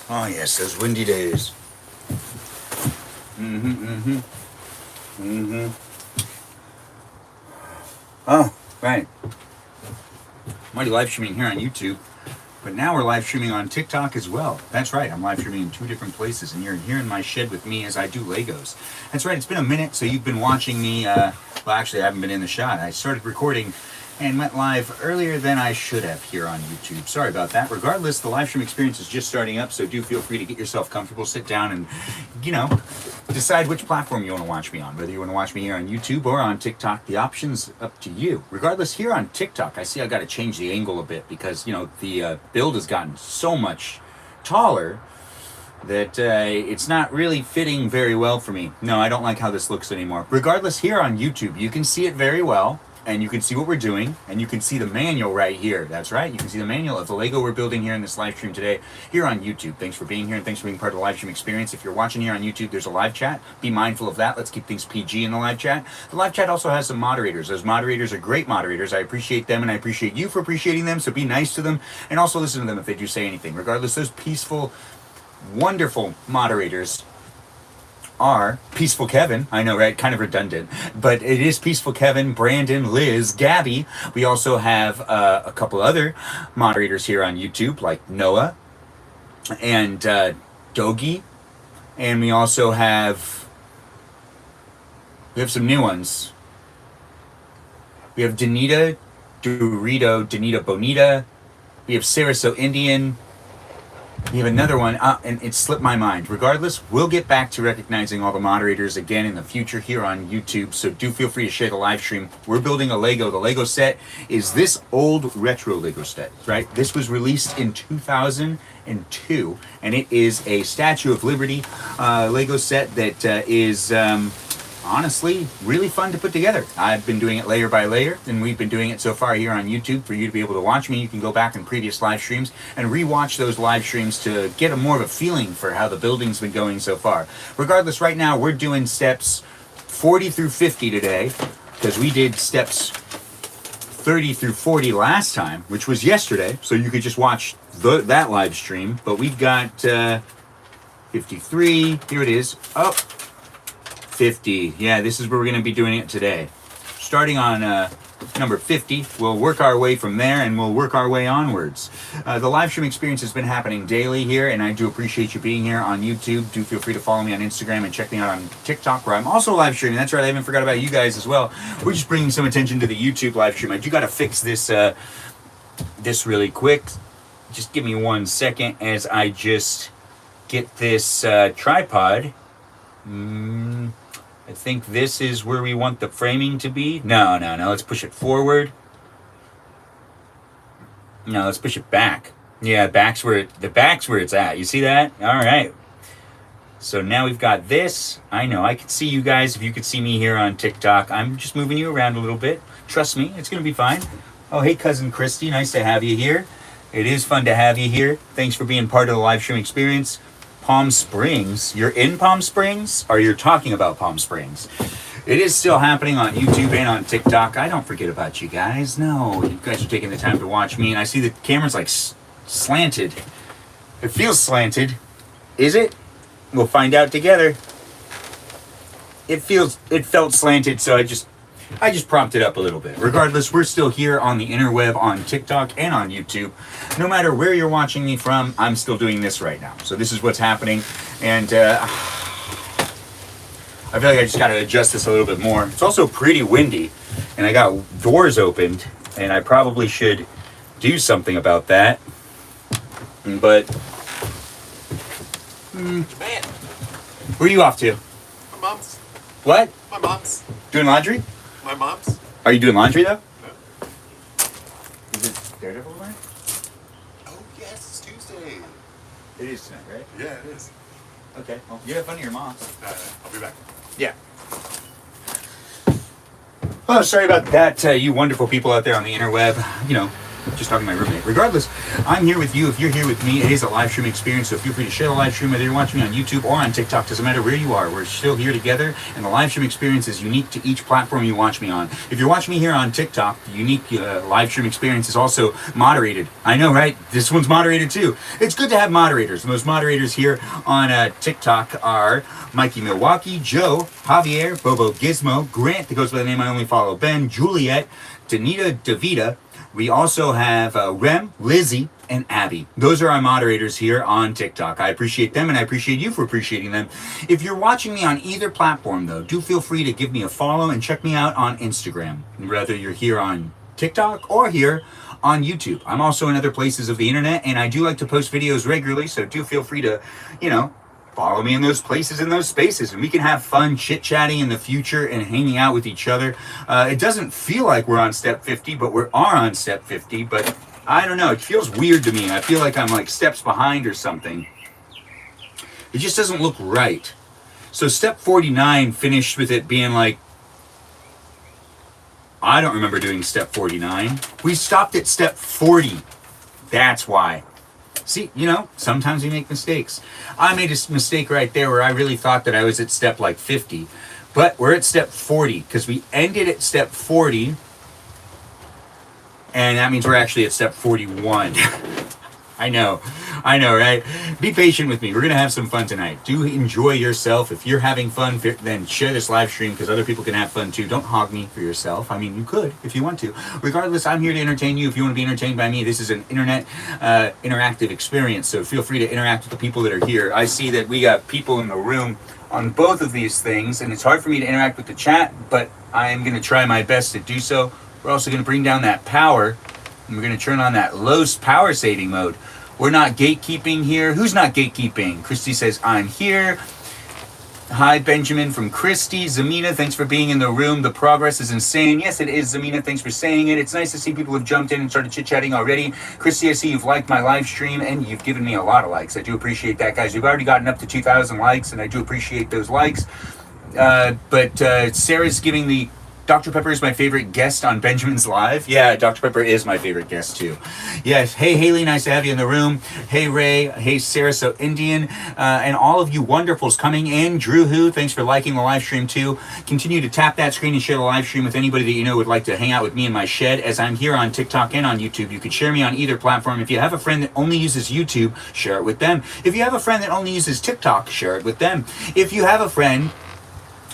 Oh yes, those windy days. Oh, right. I'm already live streaming here on YouTube, but now we're live streaming on TikTok as well. That's right, I'm live streaming in two different places, and you're here in my shed with me as I do Legos. That's right, it's been a minute, so you've been watching me, well actually I haven't been in the shot. I started recording and went live earlier than I should have here on YouTube. Sorry about that. Regardless, the live stream experience is just starting up, so do feel free to get yourself comfortable, sit down, and, decide which platform you want to watch me on. Whether you want to watch me here on YouTube or on TikTok, the option's up to you. Regardless, here on TikTok, I see I got to change the angle a bit because, the build has gotten so much taller that it's not really fitting very well for me. No, I don't like how this looks anymore. Regardless, here on YouTube, you can see it very well. And you can see what we're doing, and you can see the manual right here. That's right, you can see the manual of the Lego we're building here in this live stream today, here on YouTube. Thanks for being here, and thanks for being part of the live stream experience. If you're watching here on YouTube, there's a live chat. Be mindful of that. Let's keep things PG in the live chat. The live chat also has some moderators. Those moderators are great moderators. I appreciate them, and I appreciate you for appreciating them, so be nice to them, and also listen to them if they do say anything. Regardless, those peaceful, wonderful moderators are Peaceful Kevin. I know, right? Kind of redundant, but it is Peaceful Kevin, Brandon, Liz, Gabby. We also have a couple other moderators here on YouTube, like Noah and Dogi, and we also have some new ones. We have Danita, Danita Bonita. We have Sarah So Indian. We have another one, and it slipped my mind. Regardless, we'll get back to recognizing all the moderators again in the future here on YouTube, so do feel free to share the live stream. We're building a Lego. The Lego set is this old retro Lego set, right? This was released in 2002, and it is a Statue of Liberty Lego set that is honestly really fun to put together. I've been doing it layer by layer, and we've been doing it so far here on YouTube. For you to be able to watch me, you can go back in previous live streams and rewatch those live streams to get a more of a feeling for how the building's been going so far. Regardless, right now we're doing steps 40 through 50 today, because we did steps 30 through 40 last time, which was yesterday, so you could just watch that live stream. But we've got 53, here it is, 50. Yeah, this is where we're going to be doing it today. Starting on number 50, we'll work our way from there, and we'll work our way onwards. The live stream experience has been happening daily here, and I do appreciate you being here on YouTube. Do feel free to follow me on Instagram and check me out on TikTok, where I'm also live streaming. That's right, I even forgot about you guys as well. We're just bringing some attention to the YouTube live stream. I do got to fix this this really quick. Just give me 1 second as I just get this tripod. I think this is where we want the framing to be. No. Let's push it forward. No, let's push it back. Yeah, the back's where it's at. You see that? All right. So now we've got this. I know, I can see you guys if you could see me here on TikTok. I'm just moving you around a little bit. Trust me, it's going to be fine. Oh, hey, Cousin Christy. Nice to have you here. It is fun to have you here. Thanks for being part of the live stream experience. Palm Springs. You're in Palm Springs, or you're talking about Palm Springs? It is still happening on YouTube and on TikTok. I don't forget about you guys. No, you guys are taking the time to watch me, and I see the camera's like slanted. It feels slanted. Is it? We'll find out together. It felt slanted, so I just propped it up a little bit. Regardless, we're still here on the interweb, on TikTok and on YouTube. No matter where you're watching me from, I'm still doing this right now. So this is what's happening. And I feel like I just got to adjust this a little bit more. It's also pretty windy, and I got doors opened, and I probably should do something about that. But Japan. where are you off to? My mom's. What? My mom's. Doing laundry? My mom's. Are you doing laundry though? No. Is it Daredevil tonight? Oh yes, it's Tuesday. It is tonight, right? Yeah, it is. Okay. Well, you have fun at your mom's. I'll be back. Yeah. Oh, sorry about that, you wonderful people out there on the interweb. Just talking to my roommate. Regardless, I'm here with you. If you're here with me, it is a live stream experience, so feel free to share the live stream, whether you're watching me on YouTube or on TikTok. Doesn't matter where you are. We're still here together, and the live stream experience is unique to each platform you watch me on. If you're watching me here on TikTok, the unique live stream experience is also moderated. I know, right? This one's moderated too. It's good to have moderators. The most moderators here on TikTok are Mikey Milwaukee, Joe, Javier, Bobo Gizmo, Grant, that goes by the name I only follow, Ben, Juliet, Danita Davita. We also have Rem, Lizzie, and Abby. Those are our moderators here on TikTok. I appreciate them, and I appreciate you for appreciating them. If you're watching me on either platform, though, do feel free to give me a follow and check me out on Instagram, whether you're here on TikTok or here on YouTube. I'm also in other places of the internet, and I do like to post videos regularly, so do feel free to, follow me in those places, in those spaces, and we can have fun chit-chatting in the future and hanging out with each other. It doesn't feel like we're on step 50, but we are on step 50, but I don't know, it feels weird to me. I feel like I'm like steps behind or something. It just doesn't look right. So step 49 finished with it being like, I don't remember doing step 49. We stopped at step 40. That's why. See, sometimes we make mistakes. I made a mistake right there where I really thought that I was at step like 50. But we're at step 40 because we ended at step 40. And that means we're actually at step 41. I know, right? Be patient with me. We're going to have some fun tonight. Do enjoy yourself. If you're having fun, then share this live stream because other people can have fun too. Don't hog me for yourself. I mean, you could if you want to. Regardless, I'm here to entertain you. If you want to be entertained by me, this is an internet interactive experience. So feel free to interact with the people that are here. I see that we got people in the room on both of these things, and it's hard for me to interact with the chat, but I am going to try my best to do so. We're also going to bring down that power, and we're going to turn on that low power saving mode. We're not gatekeeping here. Who's not gatekeeping? Christy says, I'm here. Hi, Benjamin from Christy. Zamina, thanks for being in the room. The progress is insane. Yes, it is, Zamina. Thanks for saying it. It's nice to see people have jumped in and started chit-chatting already. Christy, I see you've liked my live stream, and you've given me a lot of likes. I do appreciate that, guys. You've already gotten up to 2,000 likes, and I do appreciate those likes. But Sarah's giving the Dr. Pepper is my favorite guest on Benjamin's Live. Yeah, Dr. Pepper is my favorite guest too. Yes. Hey, Haley, nice to have you in the room. Hey, Ray. Hey, Sarah, so Indian. And all of you wonderfuls coming in. Drew Who, thanks for liking the live stream too. Continue to tap that screen and share the live stream with anybody that you know would like to hang out with me in my shed, as I'm here on TikTok and on YouTube. You can share me on either platform. If you have a friend that only uses YouTube, share it with them. If you have a friend that only uses TikTok, share it with them. If you have a friend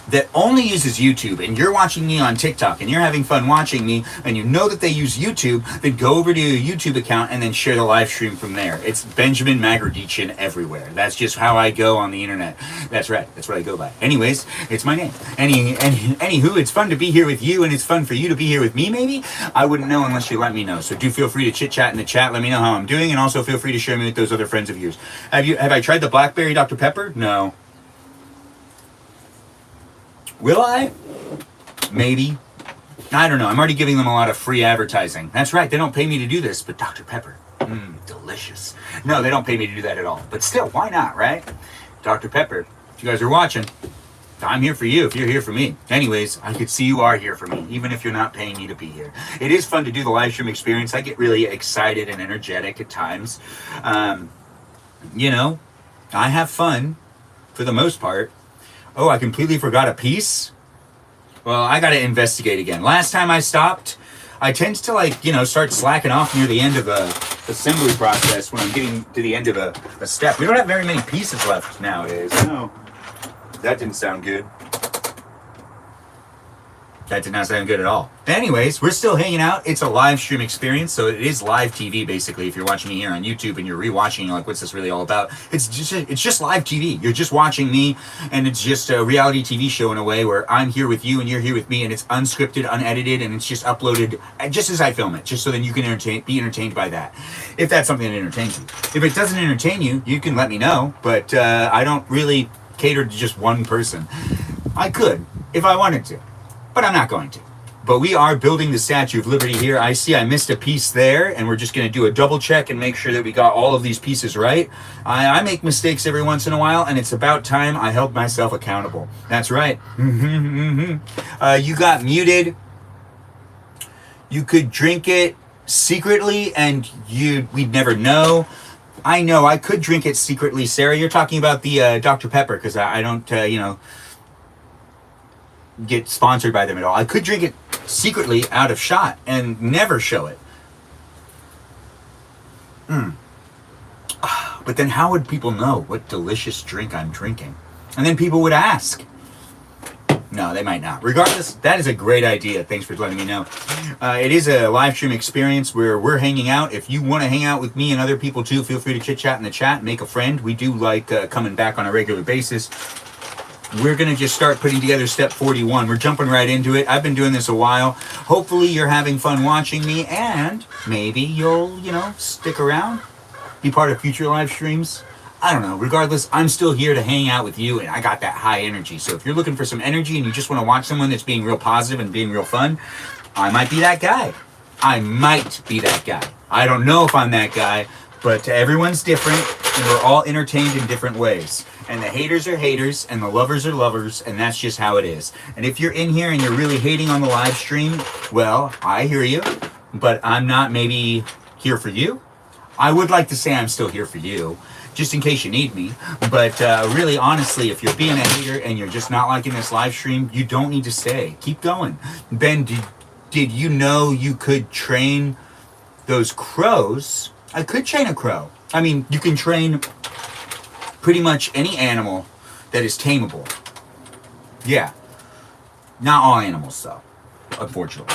that only uses YouTube and you're watching me on TikTok and you're having fun watching me and you know that they use YouTube, then go over to your YouTube account and then share the live stream from there. It's Benjamin Magrdichian everywhere. That's just how I go on the internet. That's right. That's what I go by. Anyways, it's my name. Anywho, it's fun to be here with you, and it's fun for you to be here with me, maybe? I wouldn't know unless you let me know. So do feel free to chit-chat in the chat. Let me know how I'm doing, and also feel free to share me with those other friends of yours. Have I tried the Blackberry Dr. Pepper? No. Will I? Maybe. I don't know. I'm already giving them a lot of free advertising. That's right. They don't pay me to do this, but Dr. Pepper. Delicious. No, they don't pay me to do that at all. But still, why not, right? Dr. Pepper, if you guys are watching, I'm here for you if you're here for me. Anyways, I could see you are here for me, even if you're not paying me to be here. It is fun to do the live stream experience. I get really excited and energetic at times. I have fun for the most part. Oh, I completely forgot a piece? Well, I gotta investigate again. Last time I stopped, I tend to start slacking off near the end of a assembly process when I'm getting to the end of a step. We don't have very many pieces left nowadays. No, that didn't sound good. That did not sound good at all. Anyways, we're still hanging out. It's a live stream experience, so it is live TV basically. If you're watching me here on YouTube and you're rewatching, you're like, what's this really all about? It's just live TV. You're just watching me, and it's just a reality TV show in a way where I'm here with you and you're here with me, and it's unscripted, unedited, and it's just uploaded just as I film it, just so then you can be entertained by that. If that's something that entertains you. If it doesn't entertain you, you can let me know, but I don't really cater to just one person. I could, if I wanted to. But I'm not going to. But we are building the Statue of Liberty here. I see I missed a piece there, and we're just going to do a double check and make sure that we got all of these pieces right. I make mistakes every once in a while, and it's about time I held myself accountable. That's right. You got muted. You could drink it secretly and we'd never know. I know I could drink it secretly, Sarah. You're talking about the Dr. Pepper, because I don't, get sponsored by them at all. I could drink it secretly out of shot and never show it. But then how would people know what delicious drink I'm drinking? And then people would ask. No, they might not. Regardless, that is a great idea. Thanks for letting me know. It is a live stream experience where we're hanging out. If you want to hang out with me and other people too, feel free to chit chat in the chat, make a friend. We do like coming back on a regular basis. We're going to just start putting together step 41. We're jumping right into it. I've been doing this a while. Hopefully you're having fun watching me, and maybe you'll, stick around, be part of future live streams. I don't know. Regardless, I'm still here to hang out with you, and I got that high energy. So if you're looking for some energy and you just want to watch someone that's being real positive and being real fun, I might be that guy. I might be that guy. I don't know if I'm that guy, but everyone's different, and we're all entertained in different ways. And the haters are haters, and the lovers are lovers, and that's just how it is. And if you're in here and you're really hating on the live stream, well, I hear you, but I'm not maybe here for you. I would like to say I'm still here for you, just in case you need me. But really, honestly, if you're being a hater and you're just not liking this live stream, you don't need to stay. Keep going. Ben, did you know you could train those crows? I could train a crow. I mean, you can train pretty much any animal that is tameable. Yeah. Not all animals, though, unfortunately.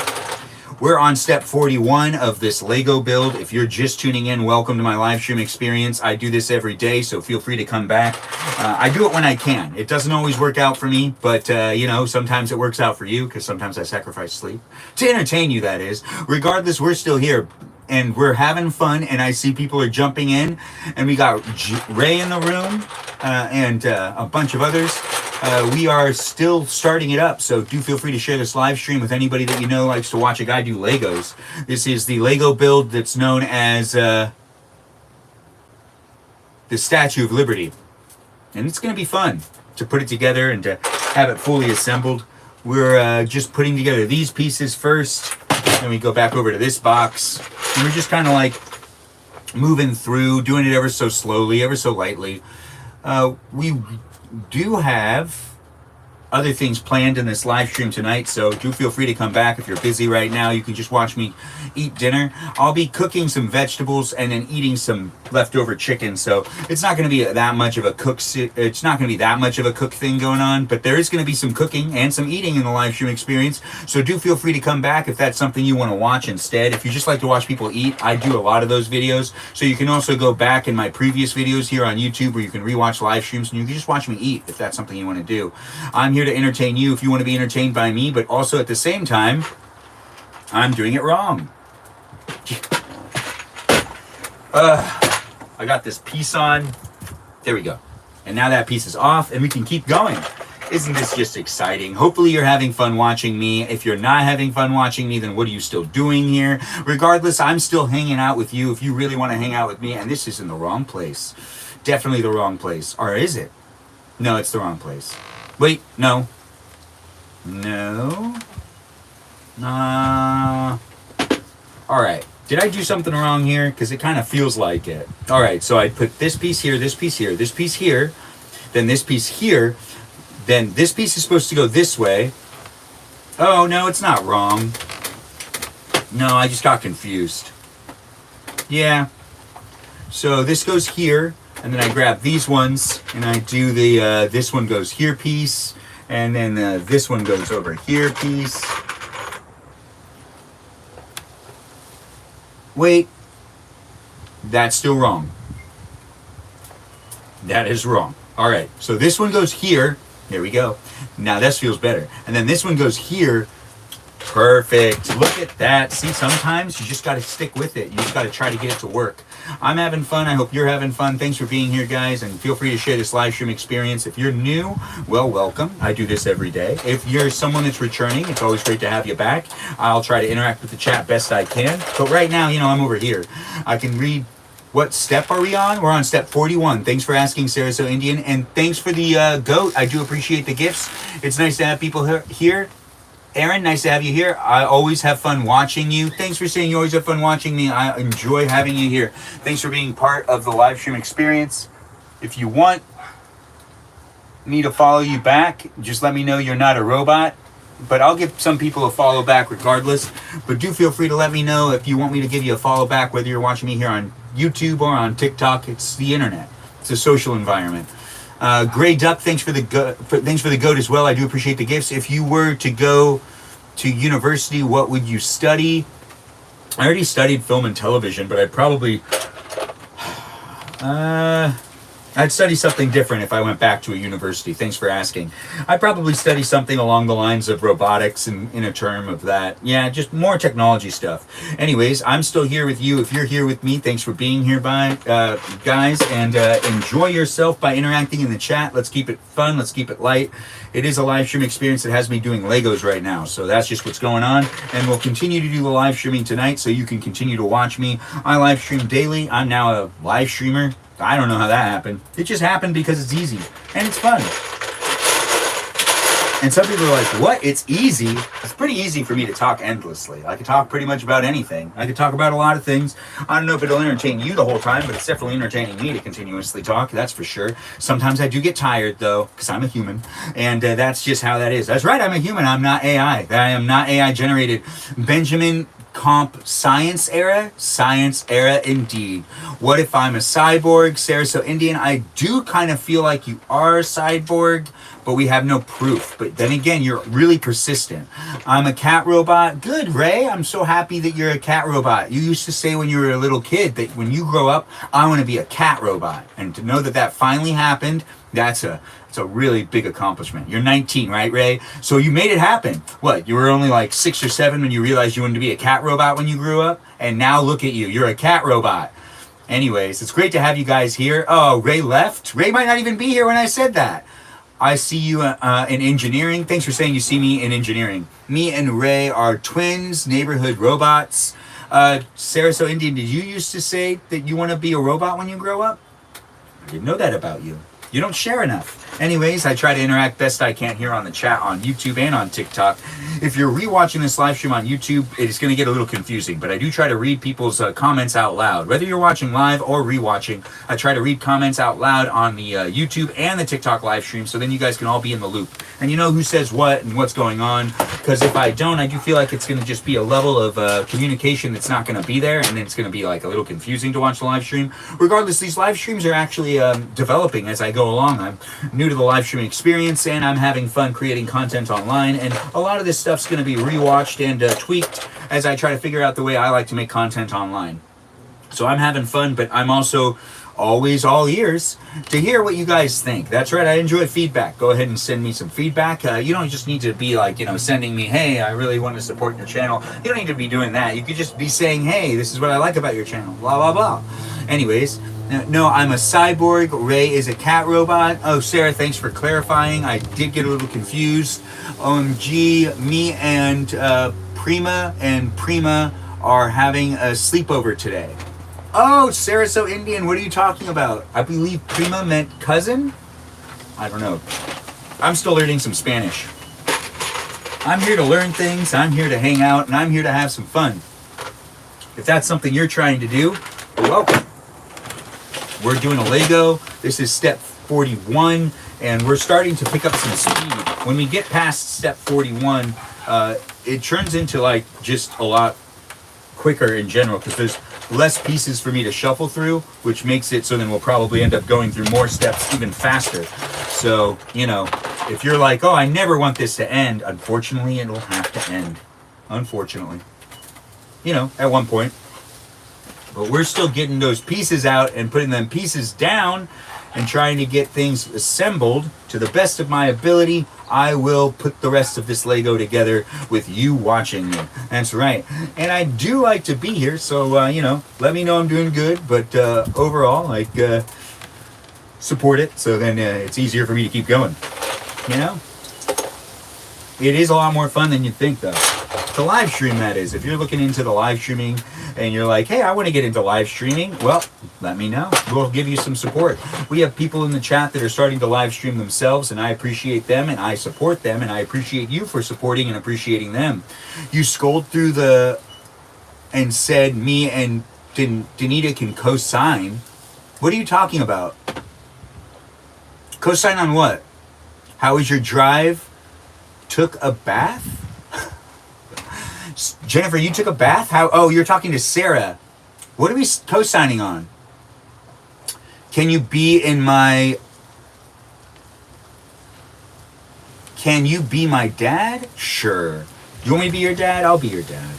We're on step 41 of this Lego build. If you're just tuning in, welcome to my live stream experience. I do this every day, so feel free to come back. I do it when I can. It doesn't always work out for me, but, sometimes it works out for you, because sometimes I sacrifice sleep. To entertain you, that is. Regardless, we're still here. And we're having fun, and I see people are jumping in, and we got Ray in the room, and a bunch of others. We are still starting it up, so do feel free to share this live stream with anybody that you know likes to watch a guy do Legos. This is the Lego build that's known as the Statue of Liberty. And it's going to be fun to put it together and to have it fully assembled. We're just putting together these pieces first. Then we go back over to this box, and we're just kind of like moving through, doing it ever so slowly, ever so lightly. We do have other things planned in this live stream tonight, so do feel free to come back. If you're busy right now, you can just watch me eat dinner. I'll be cooking some vegetables and then eating some leftover chicken, so it's not going to be that much of a cook thing going on, but there is going to be some cooking and some eating in the live stream experience, so do feel free to come back if that's something you want to watch instead. If you just like to watch people eat, I do a lot of those videos, so you can also go back in my previous videos here on YouTube where you can rewatch live streams and you can just watch me eat if that's something you want to do. I'm here to entertain you if you want to be entertained by me, but also at the same time, I'm doing it wrong. I got this piece on. There we go. And now that piece is off and we can keep going. Isn't this just exciting? Hopefully you're having fun watching me. If you're not having fun watching me, then what are you still doing here? Regardless, I'm still hanging out with you if you really want to hang out with me, and this is in the wrong place. Definitely the wrong place. Or is it? No, it's the wrong place. Wait, no. No. Alright. Did I do something wrong here? Because it kind of feels like it. Alright, so I put this piece here, this piece here, this piece here, then this piece here, then this piece is supposed to go this way. Oh, no, it's not wrong. No, I just got confused. Yeah. So this goes here. And then I grab these ones, and I do the, this one goes here piece, and then this one goes over here piece. Wait, that's still wrong. That is wrong. All right, so this one goes here. There we go. Now this feels better. And then this one goes here. Perfect. Look at that. See, sometimes you just got to stick with it. You just got to try to get it to work. I'm having fun. I hope you're having fun. Thanks for being here, guys, and feel free to share this live stream experience. If you're new, well, welcome. I do this every day. If you're someone that's returning, it's always great to have you back. I'll try to interact with the chat best I can. But right now, I'm over here. I can read. What step are we on? We're on step 41. Thanks for asking, Sarasota Indian, and thanks for the goat. I do appreciate the gifts. It's nice to have people here. Aaron, nice to have you here. I always have fun watching you. Thanks for saying you always have fun watching me. I enjoy having you here. Thanks for being part of the live stream experience. If you want me to follow you back, just let me know you're not a robot. But I'll give some people a follow back regardless. But do feel free to let me know if you want me to give you a follow back, whether you're watching me here on YouTube or on TikTok. It's the internet. It's a social environment. Gray Duck, thanks for the goat as well. I do appreciate the gifts. If you were to go to university, what would you study? I already studied film and television, but I'd probably I'd study something different if I went back to a university. Thanks for asking. I'd probably study something along the lines of robotics and in a term of that. Yeah, just more technology stuff. Anyways, I'm still here with you. If you're here with me, thanks for being here, guys. And enjoy yourself by interacting in the chat. Let's keep it fun. Let's keep it light. It is a live stream experience that has me doing Legos right now. So that's just what's going on. And we'll continue to do the live streaming tonight so you can continue to watch me. I live stream daily. I'm now a live streamer. I don't know how that happened. It just happened because it's easy and it's fun. And some people are like, what? It's easy? It's pretty easy for me to talk endlessly. I can talk pretty much about anything. I can talk about a lot of things. I don't know if it'll entertain you the whole time, but it's definitely entertaining me to continuously talk. That's for sure. Sometimes I do get tired though, because I'm a human. And that's just how that is. That's right, I'm a human. I'm not AI. I am not AI generated. Benjamin Comp science era indeed. What if I'm a cyborg? Sarah So Indian, I do kind of feel like you are a cyborg, but we have no proof. But then again, you're really persistent. I'm a cat robot. Good, Ray. I'm so happy that you're a cat robot. You used to say when you were a little kid that when you grow up, I want to be a cat robot. And to know that that finally happened, it's a really big accomplishment. You're 19, right, Ray? So you made it happen. What, you were only like 6 or 7 when you realized you wanted to be a cat robot when you grew up? And now look at you. You're a cat robot. Anyways, it's great to have you guys here. Oh, Ray left? Ray might not even be here when I said that. I see you in engineering. Thanks for saying you see me in engineering. Me and Ray are twins, neighborhood robots. Sarah So Indian, did you used to say that you want to be a robot when you grow up? I didn't know that about you. You don't share enough. Anyways, I try to interact best I can here on the chat on YouTube and on TikTok. If you're rewatching this live stream on YouTube, it's going to get a little confusing, but I do try to read people's comments out loud. Whether you're watching live or rewatching, I try to read comments out loud on the YouTube and the TikTok live stream, so then you guys can all be in the loop. And you know who says what and what's going on, because if I don't, I do feel like it's going to just be a level of communication that's not going to be there, and then it's going to be like a little confusing to watch the live stream. Regardless, these live streams are actually developing as I go along. I'm new to the live streaming experience, and I'm having fun creating content online, and a lot of this stuff's going to be rewatched and tweaked as I try to figure out the way I like to make content online. So I'm having fun, but I'm also always all ears to hear what you guys think. That's right, I enjoy feedback. Go ahead and send me some feedback. You don't just need to be like, sending me, hey, I really want to support your channel. You don't need to be doing that. You could just be saying, hey, this is what I like about your channel, blah, blah, blah. Anyways, no, I'm a cyborg. Ray is a cat robot. Oh, Sarah, thanks for clarifying. I did get a little confused. OMG, me and Prima are having a sleepover today. Oh, Sarah So Indian, what are you talking about? I believe Prima meant cousin? I don't know. I'm still learning some Spanish. I'm here to learn things, I'm here to hang out, and I'm here to have some fun. If that's something you're trying to do, you're welcome. We're doing a Lego. This is step 41, and we're starting to pick up some speed. When we get past step 41, it turns into like just a lot quicker in general because there's less pieces for me to shuffle through, which makes it so then we'll probably end up going through more steps even faster. So, if you're like, oh, I never want this to end, unfortunately, it'll have to end. Unfortunately. At one point. But we're still getting those pieces out and putting them pieces down and trying to get things assembled to the best of my ability. I will put the rest of this Lego together with you watching me. That's right. And I do like to be here, so, let me know I'm doing good. But overall, support it, so then it's easier for me to keep going. It is a lot more fun than you'd think, though. To live stream, that is. If you're looking into the live streaming and you're like, hey, I want to get into live streaming, well, let me know. We'll give you some support. We have people in the chat that are starting to live stream themselves, and I appreciate them and I support them, and I appreciate you for supporting and appreciating them. You scrolled through and said me and Danita can co-sign. What are you talking about? Co-sign on what? How was your drive? Took a bath? Jennifer, you took a bath? How? Oh, you're talking to Sarah. What are we co-signing on? Can you be my dad? Sure. You want me to be your dad? I'll be your dad.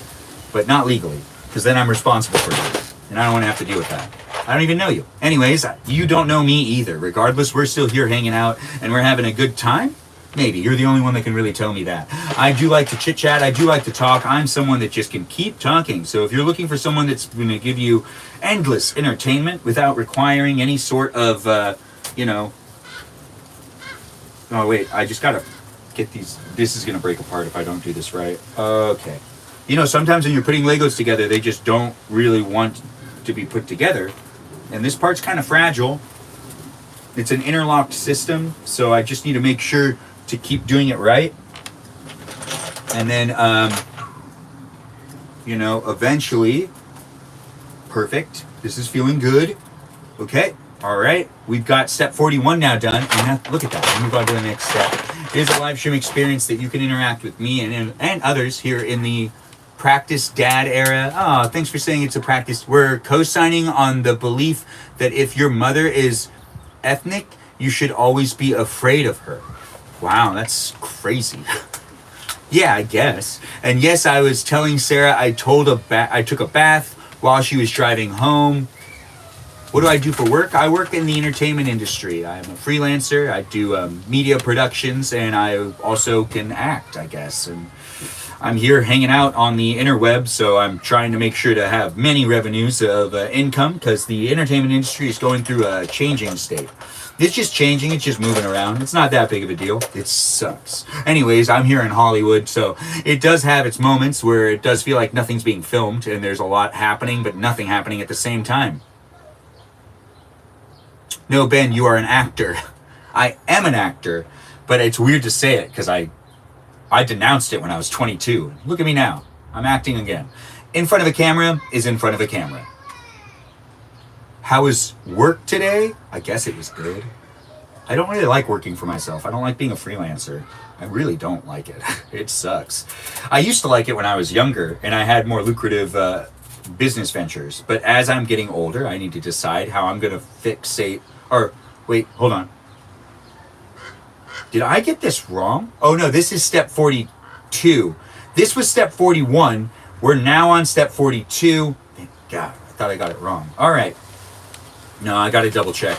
But not legally, because then I'm responsible for you. And I don't want to have to deal with that. I don't even know you. Anyways, you don't know me either. Regardless, we're still here hanging out and we're having a good time. Maybe. You're the only one that can really tell me that. I do like to chit-chat. I do like to talk. I'm someone that just can keep talking. So if you're looking for someone that's going to give you endless entertainment without requiring any sort of, Oh, wait. I just got to get these. This is going to break apart if I don't do this right. Okay. Sometimes when you're putting Legos together, they just don't really want to be put together. And this part's kind of fragile. It's an interlocked system, so I just need to make sure to keep doing it right. And then, eventually, perfect. This is feeling good. Okay, all right. We've got step 41 now done. And now, look at that. Let me move on to the next step. It is a live stream experience that you can interact with me and others here in the practice dad era. Oh, thanks for saying it's a practice. We're co-signing on the belief that if your mother is ethnic, you should always be afraid of her. Wow, that's crazy. Yeah, I guess. And yes, I was telling Sarah I took a bath while she was driving home. What do I do for work? I work in the entertainment industry. I'm a freelancer. I do media productions, and I also can act, I guess. And I'm here hanging out on the interweb, so I'm trying to make sure to have many revenues of income, because the entertainment industry is going through a changing state. It's just changing, it's just moving around. It's not that big of a deal. It sucks. Anyways, I'm here in Hollywood, so it does have its moments where it does feel like nothing's being filmed, and there's a lot happening, but nothing happening at the same time. No, Ben, you are an actor. I am an actor, but it's weird to say it, because I denounced it when I was 22. Look at me now. I'm acting again. In front of a camera is in front of a camera. How was work today? I guess it was good. I don't really like working for myself. I don't like being a freelancer. I really don't like it. It sucks. I used to like it when I was younger and I had more lucrative business ventures. But as I'm getting older, I need to decide how I'm going to fixate. Or, wait, hold on. Did I get this wrong? Oh no, this is step 42. This was step 41. We're now on step 42. Thank God, I thought I got it wrong. All right. No, I got to double check.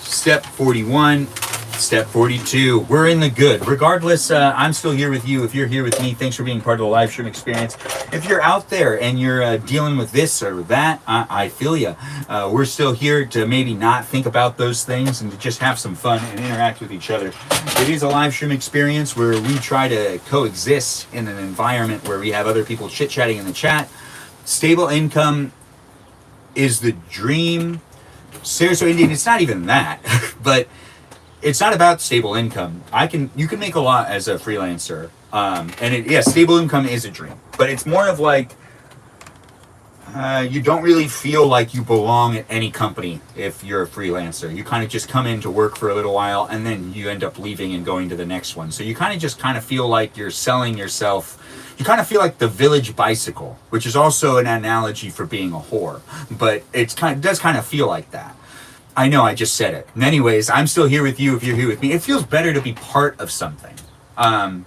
Step 41, step 42. We're in the good. Regardless, I'm still here with you. If you're here with me, thanks for being part of the live stream experience. If you're out there and you're dealing with this or that, I feel you. We're still here to maybe not think about those things and to just have some fun and interact with each other. It is a live stream experience where we try to coexist in an environment where we have other people chit-chatting in the chat. Stable income is the dream. Seriously, Indian, it's not even that, but it's not about stable income. You can make a lot as a freelancer, stable income is a dream, but it's more of like you don't really feel like you belong at any company if you're a freelancer. You kind of just come in to work for a little while, and then you end up leaving and going to the next one. So you kind of feel like you're selling yourself. You kind of feel like the village bicycle, which is also an analogy for being a whore, but it does kind of feel like that. I know, I just said it. And anyways, I'm still here with you if you're here with me. It feels better to be part of something, and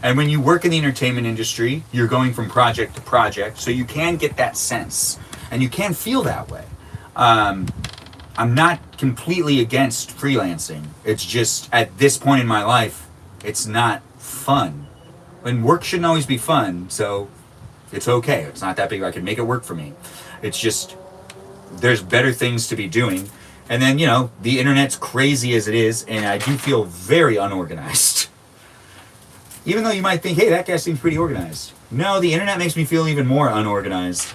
when you work in the entertainment industry, you're going from project to project, so you can get that sense, and you can feel that way. I'm not completely against freelancing. It's just, at this point in my life, it's not fun. And work shouldn't always be fun, so it's okay. It's not that big. I can make it work for me. It's just, there's better things to be doing. And then, the internet's crazy as it is, and I do feel very unorganized. Even though you might think, hey, that guy seems pretty organized. No, the internet makes me feel even more unorganized.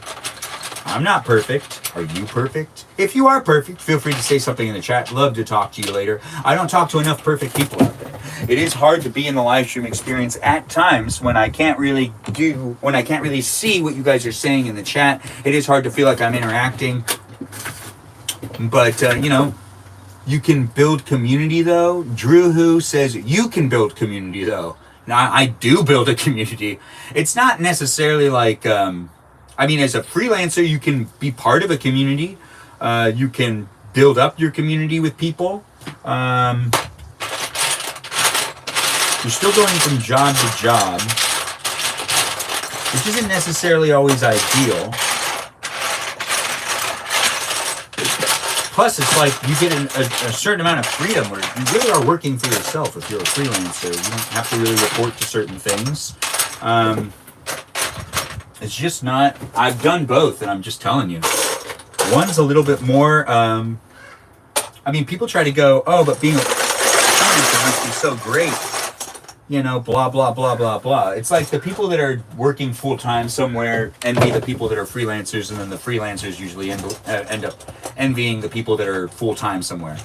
I'm not perfect. Are you perfect? If you are perfect, feel free to say something in the chat. Love to talk to you later. I don't talk to enough perfect people out there. It is hard to be in the live stream experience at times when I can't really see what you guys are saying in the chat. It is hard to feel like I'm interacting. But, you can build community though. Drew Who says you can build community though. Now, I do build a community. It's not necessarily like, as a freelancer, you can be part of a community. You can build up your community with people. You're still going from job to job, which isn't necessarily always ideal. Plus, it's like you get a certain amount of freedom where you really are working for yourself if you're a freelancer. You don't have to really report to certain things. It's just not... I've done both, and I'm just telling you. One's a little bit more... people try to go, oh, but being a freelancer must be so great. Blah, blah, blah, blah, blah. It's like the people that are working full-time somewhere envy the people that are freelancers, and then the freelancers usually end up envying the people that are full-time somewhere.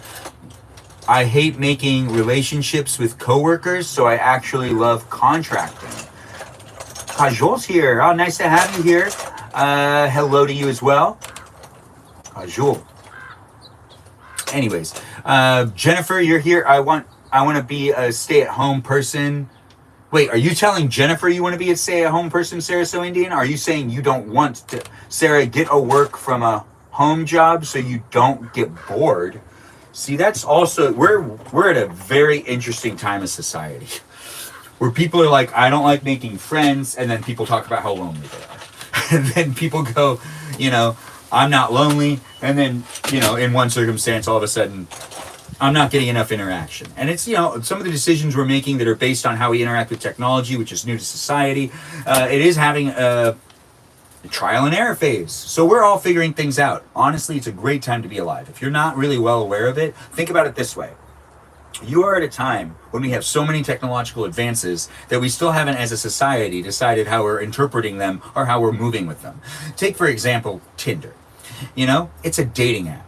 I hate making relationships with coworkers, so I actually love contracting. Kajol's here. Oh, nice to have you here. Hello to you as well. Kajol. Anyways, Jennifer, you're here. I want to be a stay-at-home person. Wait, are you telling Jennifer you want to be a stay-at-home person, Sarah So Indian? Are you saying you don't want to, Sarah, get a work from a home job so you don't get bored? See, that's also, we're at a very interesting time of society where people are like, I don't like making friends, and then people talk about how lonely they are. And then people go, I'm not lonely, and then, in one circumstance, all of a sudden, I'm not getting enough interaction. And it's, some of the decisions we're making that are based on how we interact with technology, which is new to society, it is having a trial and error phase. So we're all figuring things out. Honestly, it's a great time to be alive. If you're not really well aware of it, think about it this way. You are at a time when we have so many technological advances that we still haven't, as a society, decided how we're interpreting them or how we're moving with them. Take, for example, Tinder. It's a dating app.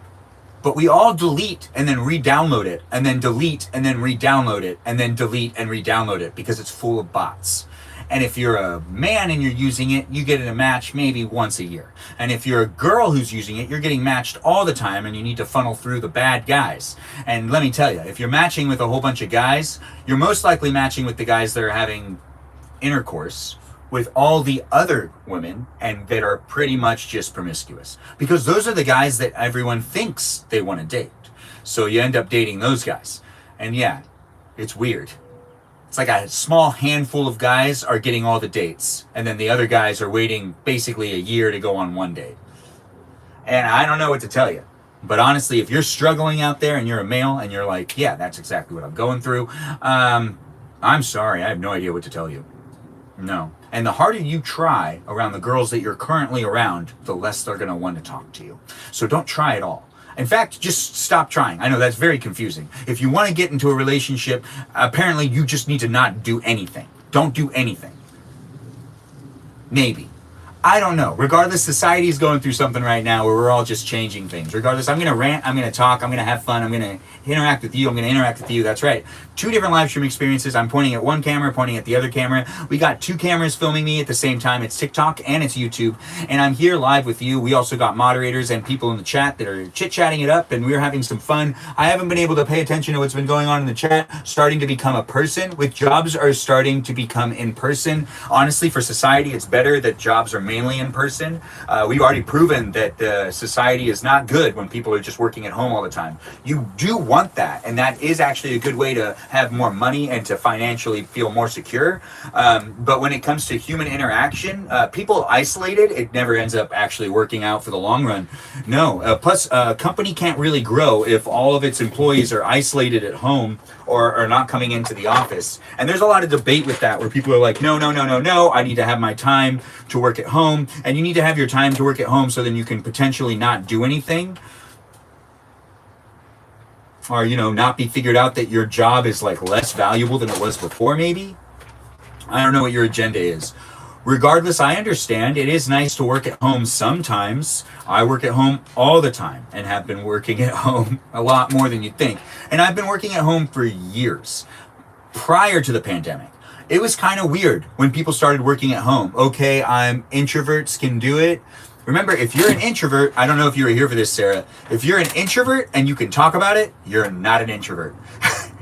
But we all delete and then re-download it, and then delete and then re-download it, and then delete and re-download it because it's full of bots. And if you're a man and you're using it, you get a match maybe once a year. And if you're a girl who's using it, you're getting matched all the time, and you need to funnel through the bad guys. And let me tell you, if you're matching with a whole bunch of guys, you're most likely matching with the guys that are having intercourse with all the other women and that are pretty much just promiscuous. Because those are the guys that everyone thinks they want to date. So you end up dating those guys. And yeah, it's weird. It's like a small handful of guys are getting all the dates, and then the other guys are waiting basically a year to go on one date. And I don't know what to tell you. But honestly, if you're struggling out there and you're a male and you're like, yeah, that's exactly what I'm going through, I'm sorry, I have no idea what to tell you. No. And the harder you try around the girls that you're currently around, the less they're going to want to talk to you. So don't try at all. In fact, just stop trying. I know that's very confusing. If you want to get into a relationship, apparently you just need to not do anything. Don't do anything. Maybe. I don't know. Regardless, society is going through something right now where we're all just changing things. Regardless, I'm going to rant, I'm going to talk, I'm going to have fun, I'm going to interact with you, I'm going to interact with you. That's right. 2 different live stream experiences. I'm pointing at one camera, pointing at the other camera. We got 2 cameras filming me at the same time. It's TikTok and it's YouTube. And I'm here live with you. We also got moderators and people in the chat that are chit-chatting it up, and we're having some fun. I haven't been able to pay attention to what's been going on in the chat. Starting to become a person with jobs are starting to become in person. Honestly, for society, it's better that jobs are mainly in person. We've already proven that society is not good when people are just working at home all the time. You do want that, and that is actually a good way to have more money and to financially feel more secure. But when it comes to human interaction, people isolated, it never ends up actually working out for the long run. No. Plus, a company can't really grow if all of its employees are isolated at home or are not coming into the office. And there's a lot of debate with that where people are like, no, I need to have my time to work at home. And you need to have your time to work at home so then you can potentially not do anything. Or, not be figured out that your job is like less valuable than it was before, maybe. I don't know what your agenda is. Regardless, I understand it is nice to work at home sometimes. I work at home all the time and have been working at home a lot more than you'd think. And I've been working at home for years prior to the pandemic. It was kind of weird when people started working at home. Okay, introverts can do it. Remember, if you're an introvert, I don't know if you were here for this, Sarah. If you're an introvert and you can talk about it, you're not an introvert.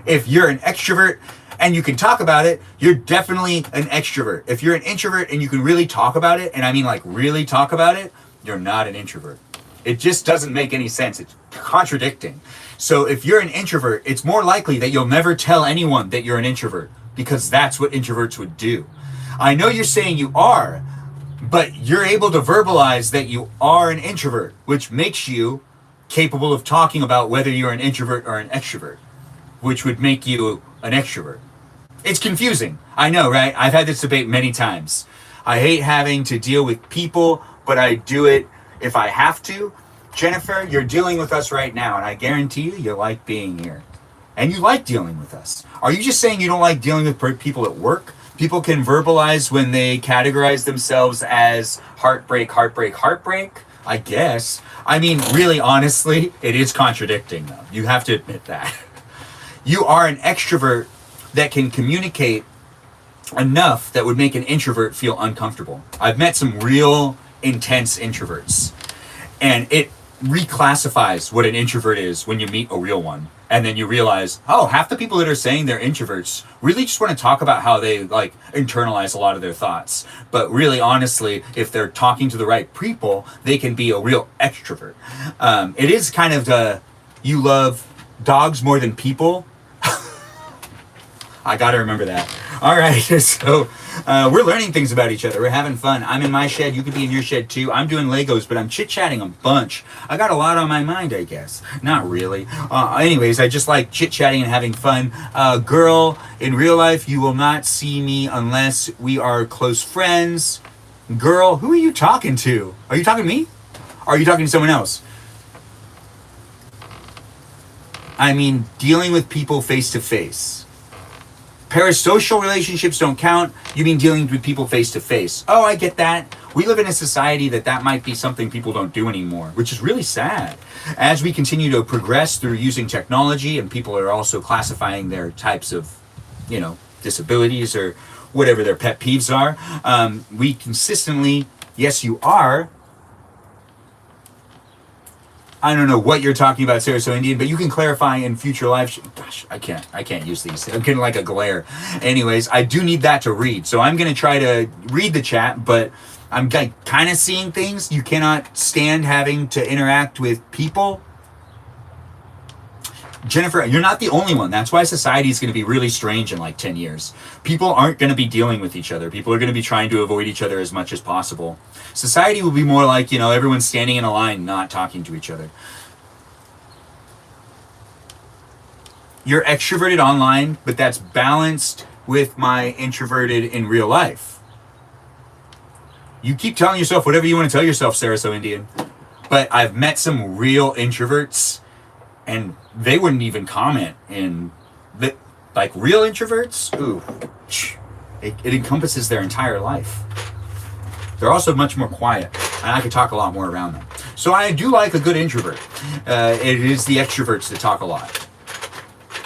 If you're an extrovert and you can talk about it, you're definitely an extrovert. If you're an introvert and you can really talk about it, and I mean like really talk about it, you're not an introvert. It just doesn't make any sense. It's contradicting. So if you're an introvert, it's more likely that you'll never tell anyone that you're an introvert, because that's what introverts would do. I know you're saying you are, but you're able to verbalize that you are an introvert, which makes you capable of talking about whether you're an introvert or an extrovert, which would make you an extrovert. It's confusing. I know, right? I've had this debate many times. I hate having to deal with people, but I do it if I have to. Jennifer, you're dealing with us right now, and I guarantee you like being here. And you like dealing with us. Are you just saying you don't like dealing with people at work? People can verbalize when they categorize themselves as heartbreak, heartbreak, heartbreak? I guess. I mean, really, honestly, it is contradicting, though. You have to admit that. You are an extrovert that can communicate enough that would make an introvert feel uncomfortable. I've met some real intense introverts, and it reclassifies what an introvert is when you meet a real one. And then you realize, oh, half the people that are saying they're introverts really just want to talk about how they like internalize a lot of their thoughts. But really, honestly, if they're talking to the right people, they can be a real extrovert. It is kind of you love dogs more than people. I gotta remember that. All right, so we're learning things about each other. We're having fun. I'm in my shed. You could be in your shed too. I'm doing Legos, but I'm chit-chatting a bunch. I got a lot on my mind, I guess. Not really. Anyways, I just like chit-chatting and having fun. Girl, in real life, you will not see me unless we are close friends. Girl, who are you talking to? Are you talking to me? Or are you talking to someone else? I mean, dealing with people face to face. Parasocial relationships don't count. You mean dealing with people face to face. Oh, I get that. We live in a society that might be something people don't do anymore, which is really sad. As we continue to progress through using technology, and people are also classifying their types of, disabilities or whatever their pet peeves are, we consistently, yes, you are. I don't know what you're talking about, Sarah So Indian, but you can clarify in future live. Gosh, I can't use these. I'm getting like a glare. Anyways, I do need that to read. So I'm going to try to read the chat, but I'm kind of seeing things. You cannot stand having to interact with people. Jennifer, you're not the only one. That's why society is going to be really strange in like 10 years. People aren't going to be dealing with each other. People are going to be trying to avoid each other as much as possible. Society will be more like, everyone standing in a line, not talking to each other. You're extroverted online, but that's balanced with my introverted in real life. You keep telling yourself whatever you want to tell yourself, Sarah So Indian. But I've met some real introverts, and they wouldn't even comment in that, like real introverts. Ooh, it encompasses their entire life. They're also much more quiet, and I could talk a lot more around them. So I do like a good introvert. It is the extroverts that talk a lot.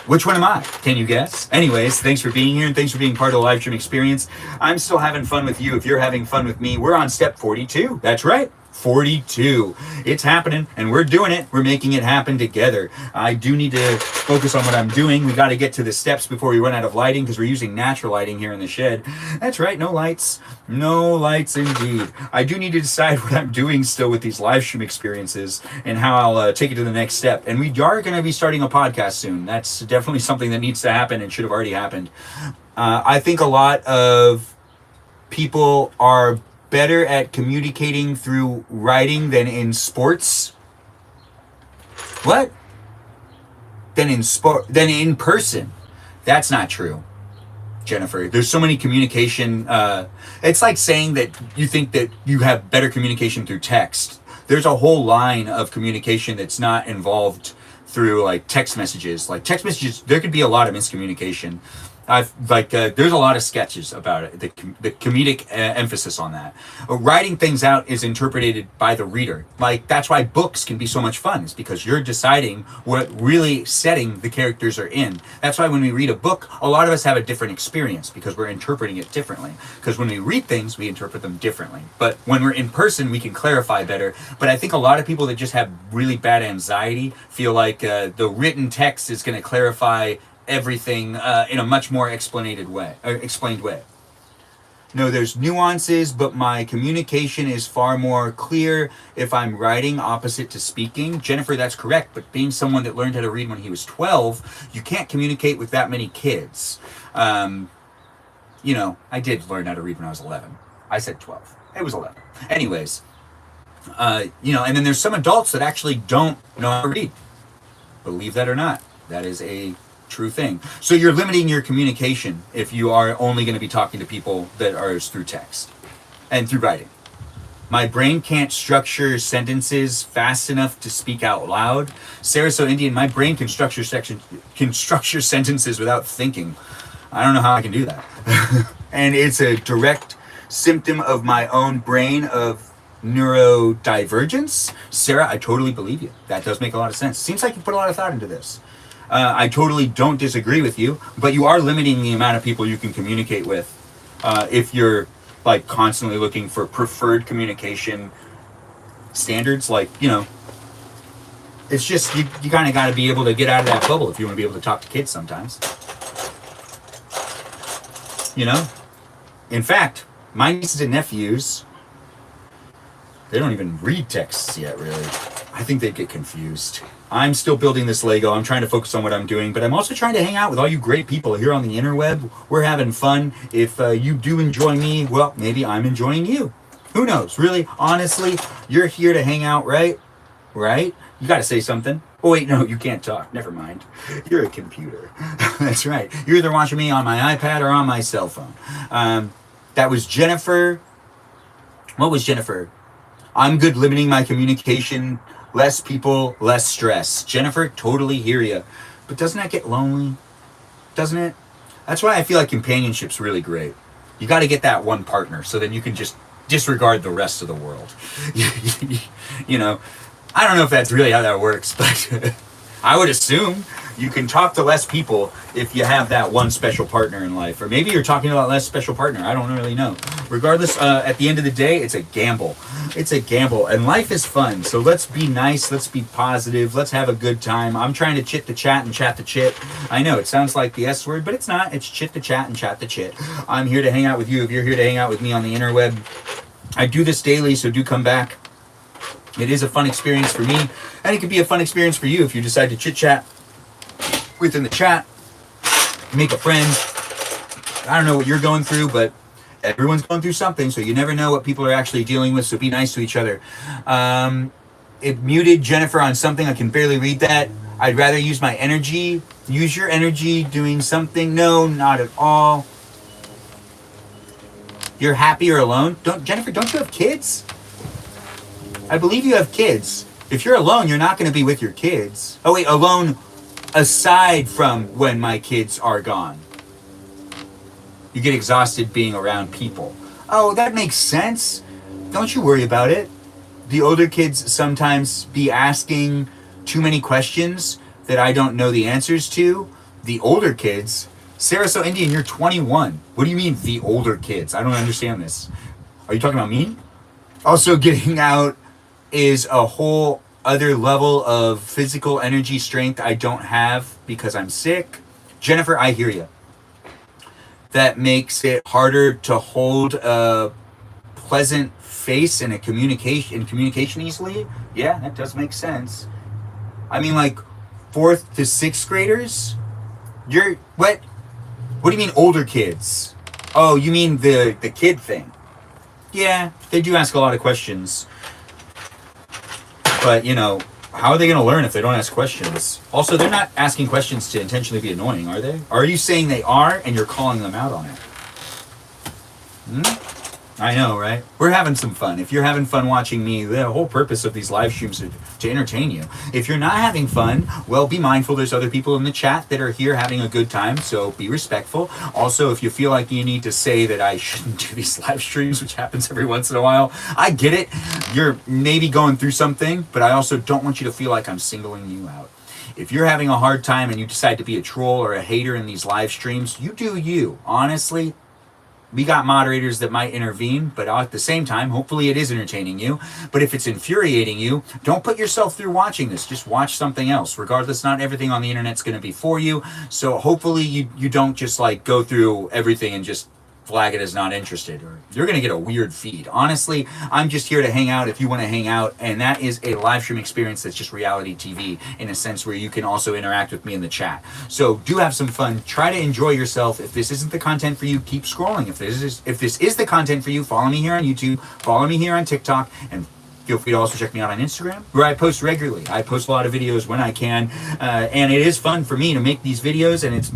Which one am I? Can you guess? Anyways, thanks for being here, and thanks for being part of the live stream experience. I'm still having fun with you. If you're having fun with me, we're on step 42. That's right. 42. It's happening, and we're doing it. We're making it happen together. I do need to focus on what I'm doing. We got to get to the steps before we run out of lighting, because we're using natural lighting here in the shed. That's right, no lights. No lights indeed. I do need to decide what I'm doing still with these live stream experiences and how I'll take it to the next step. And we are going to be starting a podcast soon. That's definitely something that needs to happen and should have already happened. I think a lot of people are better at communicating through writing than in sports. What? Than in person. That's not true, Jennifer. There's so many communication. It's like saying that you think that you have better communication through text. There's a whole line of communication that's not involved through like text messages. Like text messages, there could be a lot of miscommunication. I've like there's a lot of sketches about it. The comedic emphasis on that. Writing things out is interpreted by the reader. Like that's why books can be so much fun. Is because you're deciding what really setting the characters are in. That's why when we read a book, a lot of us have a different experience because we're interpreting it differently. Because when we read things, we interpret them differently. But when we're in person, we can clarify better. But I think a lot of people that just have really bad anxiety feel like the written text is going to clarify everything in a much more explained way. No, there's nuances, but my communication is far more clear if I'm writing opposite to speaking. Jennifer, that's correct, but being someone that learned how to read when he was 12, you can't communicate with that many kids. I did learn how to read when I was 11. I said 12. It was 11. Anyways, and then there's some adults that actually don't know how to read. Believe that or not, that is a true thing. So you're limiting your communication if you are only going to be talking to people that are through text and through writing. My brain can't structure sentences fast enough to speak out loud. Sarah So Indian, my brain can structure sentences without thinking. I don't know how I can do that. And it's a direct symptom of my own brain of neurodivergence. Sarah, I totally believe you. That does make a lot of sense. Seems like you put a lot of thought into this. I totally don't disagree with you, but you are limiting the amount of people you can communicate with if you're like constantly looking for preferred communication standards. Like, it's just, you kind of got to be able to get out of that bubble if you want to be able to talk to kids sometimes. In fact, my nieces and nephews, they don't even read texts yet, really. I think they'd get confused. I'm still building this Lego. I'm trying to focus on what I'm doing, but I'm also trying to hang out with all you great people here on the interweb. We're having fun. If you do enjoy me, well, maybe I'm enjoying you. Who knows? Really, honestly, you're here to hang out, right? Right? You got to say something. Oh, wait, no, you can't talk. Never mind. You're a computer. That's right. You're either watching me on my iPad or on my cell phone. That was Jennifer. What was Jennifer? I'm good limiting my communication. Less people, less stress. Jennifer, totally hear you. But doesn't that get lonely? Doesn't it? That's why I feel like companionship's really great. You got to get that one partner so then you can just disregard the rest of the world. I don't know if that's really how that works, but I would assume you can talk to less people if you have that one special partner in life. Or maybe you're talking about less special partner. I don't really know. Regardless, at the end of the day, it's a gamble. It's a gamble. And life is fun. So let's be nice. Let's be positive. Let's have a good time. I'm trying to chit the chat and chat the chit. I know it sounds like the S word, but it's not. It's chit the chat and chat the chit. I'm here to hang out with you. If you're here to hang out with me on the interweb, I do this daily, so do come back. It is a fun experience for me. And it could be a fun experience for you if you decide to chit chat within the chat, make a friend. I don't know what you're going through, but everyone's going through something, so you never know what people are actually dealing with, so be nice to each other. It muted Jennifer on something. I can barely read that. I'd rather use my energy. Use your energy doing something. No, not at all. You're happy or alone? Jennifer, don't you have kids? I believe you have kids. If you're alone, you're not going to be with your kids. Oh wait, alone aside from when my kids are gone. You get exhausted being around people. Oh, that makes sense. Don't you worry about it. The older kids sometimes be asking too many questions that I don't know the answers to. The older kids, Sarah So Indian, you're 21. What do you mean the older kids? I don't understand this. Are you talking about me? Also, getting out is a whole other level of physical energy strength I don't have because I'm sick. Jennifer, I hear you. That makes it harder to hold a pleasant face in communication easily. Yeah, that does make sense. I mean, like 4th to 6th graders? What do you mean older kids? Oh, you mean the kid thing? Yeah, they do ask a lot of questions. But, how are they going to learn if they don't ask questions? Also, they're not asking questions to intentionally be annoying, are they? Or are you saying they are and you're calling them out on it? I know, right? We're having some fun. If you're having fun watching me, the whole purpose of these live streams is to entertain you. If you're not having fun, well, be mindful there's other people in the chat that are here having a good time, so be respectful. Also, if you feel like you need to say that I shouldn't do these live streams, which happens every once in a while, I get it. You're maybe going through something, but I also don't want you to feel like I'm singling you out. If you're having a hard time and you decide to be a troll or a hater in these live streams, you do you. Honestly, we got moderators that might intervene, but at the same time, hopefully it is entertaining you. But if it's infuriating you, don't put yourself through watching this. Just watch something else. Regardless, not everything on the internet's going to be for you. So hopefully you don't just like go through everything and just flag it as not interested, or you're going to get a weird feed. Honestly, I'm just here to hang out if you want to hang out, and that is a live stream experience that's just reality TV in a sense where you can also interact with me in the chat. So do have some fun. Try to enjoy yourself. If this isn't the content for you, keep scrolling. If this is the content for you, follow me here on YouTube, follow me here on TikTok, and feel free to also check me out on Instagram, where I post regularly. I post a lot of videos when I can, and it is fun for me to make these videos, and it's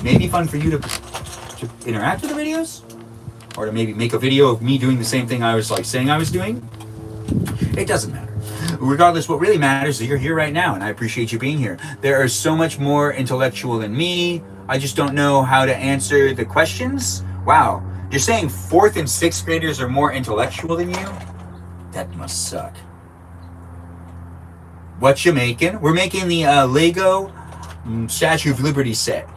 maybe fun for you to interact with the videos, or to maybe make a video of me doing the same thing I was like saying I was doing. It doesn't matter. Regardless, what really matters is that you're here right now, and I appreciate you being here. There are so much more intellectual than me. I just don't know how to answer the questions. Wow, you're saying 4th and 6th graders are more intellectual than you? That must suck. What you making? We're making the Lego Statue of Liberty set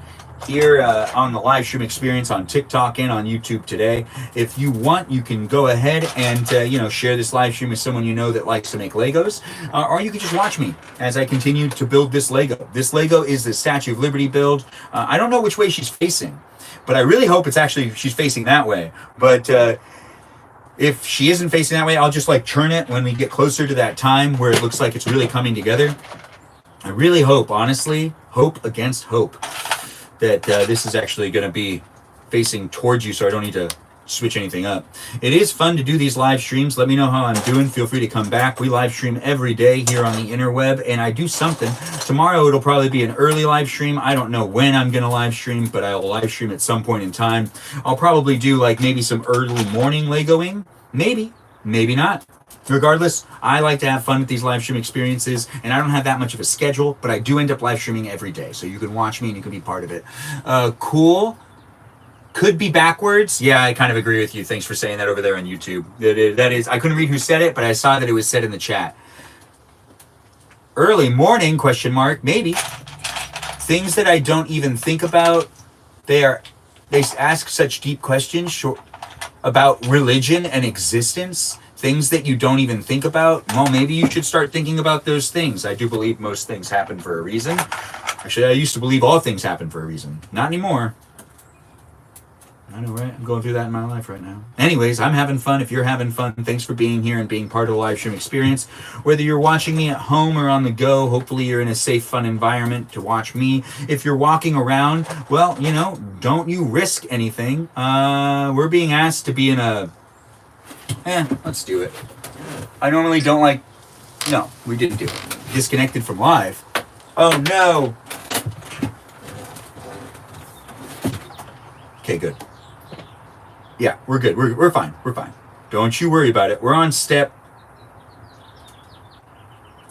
here on the live stream experience on TikTok and on YouTube today. If you want, you can go ahead and share this live stream with someone you know that likes to make Legos, or you can just watch me as I continue to build this Lego. This Lego is the Statue of Liberty build. I don't know which way she's facing, but I really hope it's actually she's facing that way. But if she isn't facing that way, I'll just like turn it when we get closer to that time where it looks like it's really coming together. I really hope, honestly, hope against hope, that this is actually going to be facing towards you, so I don't need to switch anything up. It is fun to do these live streams. Let me know how I'm doing. Feel free to come back. We live stream every day here on the interweb, and I do something. Tomorrow it'll probably be an early live stream. I don't know when I'm going to live stream, but I'll live stream at some point in time. I'll probably do like maybe some early morning Legoing. Maybe, maybe not. Regardless, I like to have fun with these live stream experiences, and I don't have that much of a schedule, but I do end up live streaming every day, so you can watch me and you can be part of it. Cool. Could be backwards. Yeah, I kind of agree with you. Thanks for saying that over there on YouTube. That is, I couldn't read who said it, but I saw that it was said in the chat. Early morning, question mark, maybe. Things that I don't even think about. They ask such deep questions about religion and existence. Things that you don't even think about, well, maybe you should start thinking about those things. I do believe most things happen for a reason. Actually, I used to believe all things happen for a reason. Not anymore. I know, right? I'm going through that in my life right now. Anyways, I'm having fun. If you're having fun, thanks for being here and being part of the live stream experience. Whether you're watching me at home or on the go, hopefully you're in a safe, fun environment to watch me. If you're walking around, well, don't you risk anything. We're being asked to be in a... let's do it. I normally don't like... No, we didn't do it. Disconnected from live. Oh, no. Okay, good. Yeah, we're good. We're fine. We're fine. Don't you worry about it. We're on step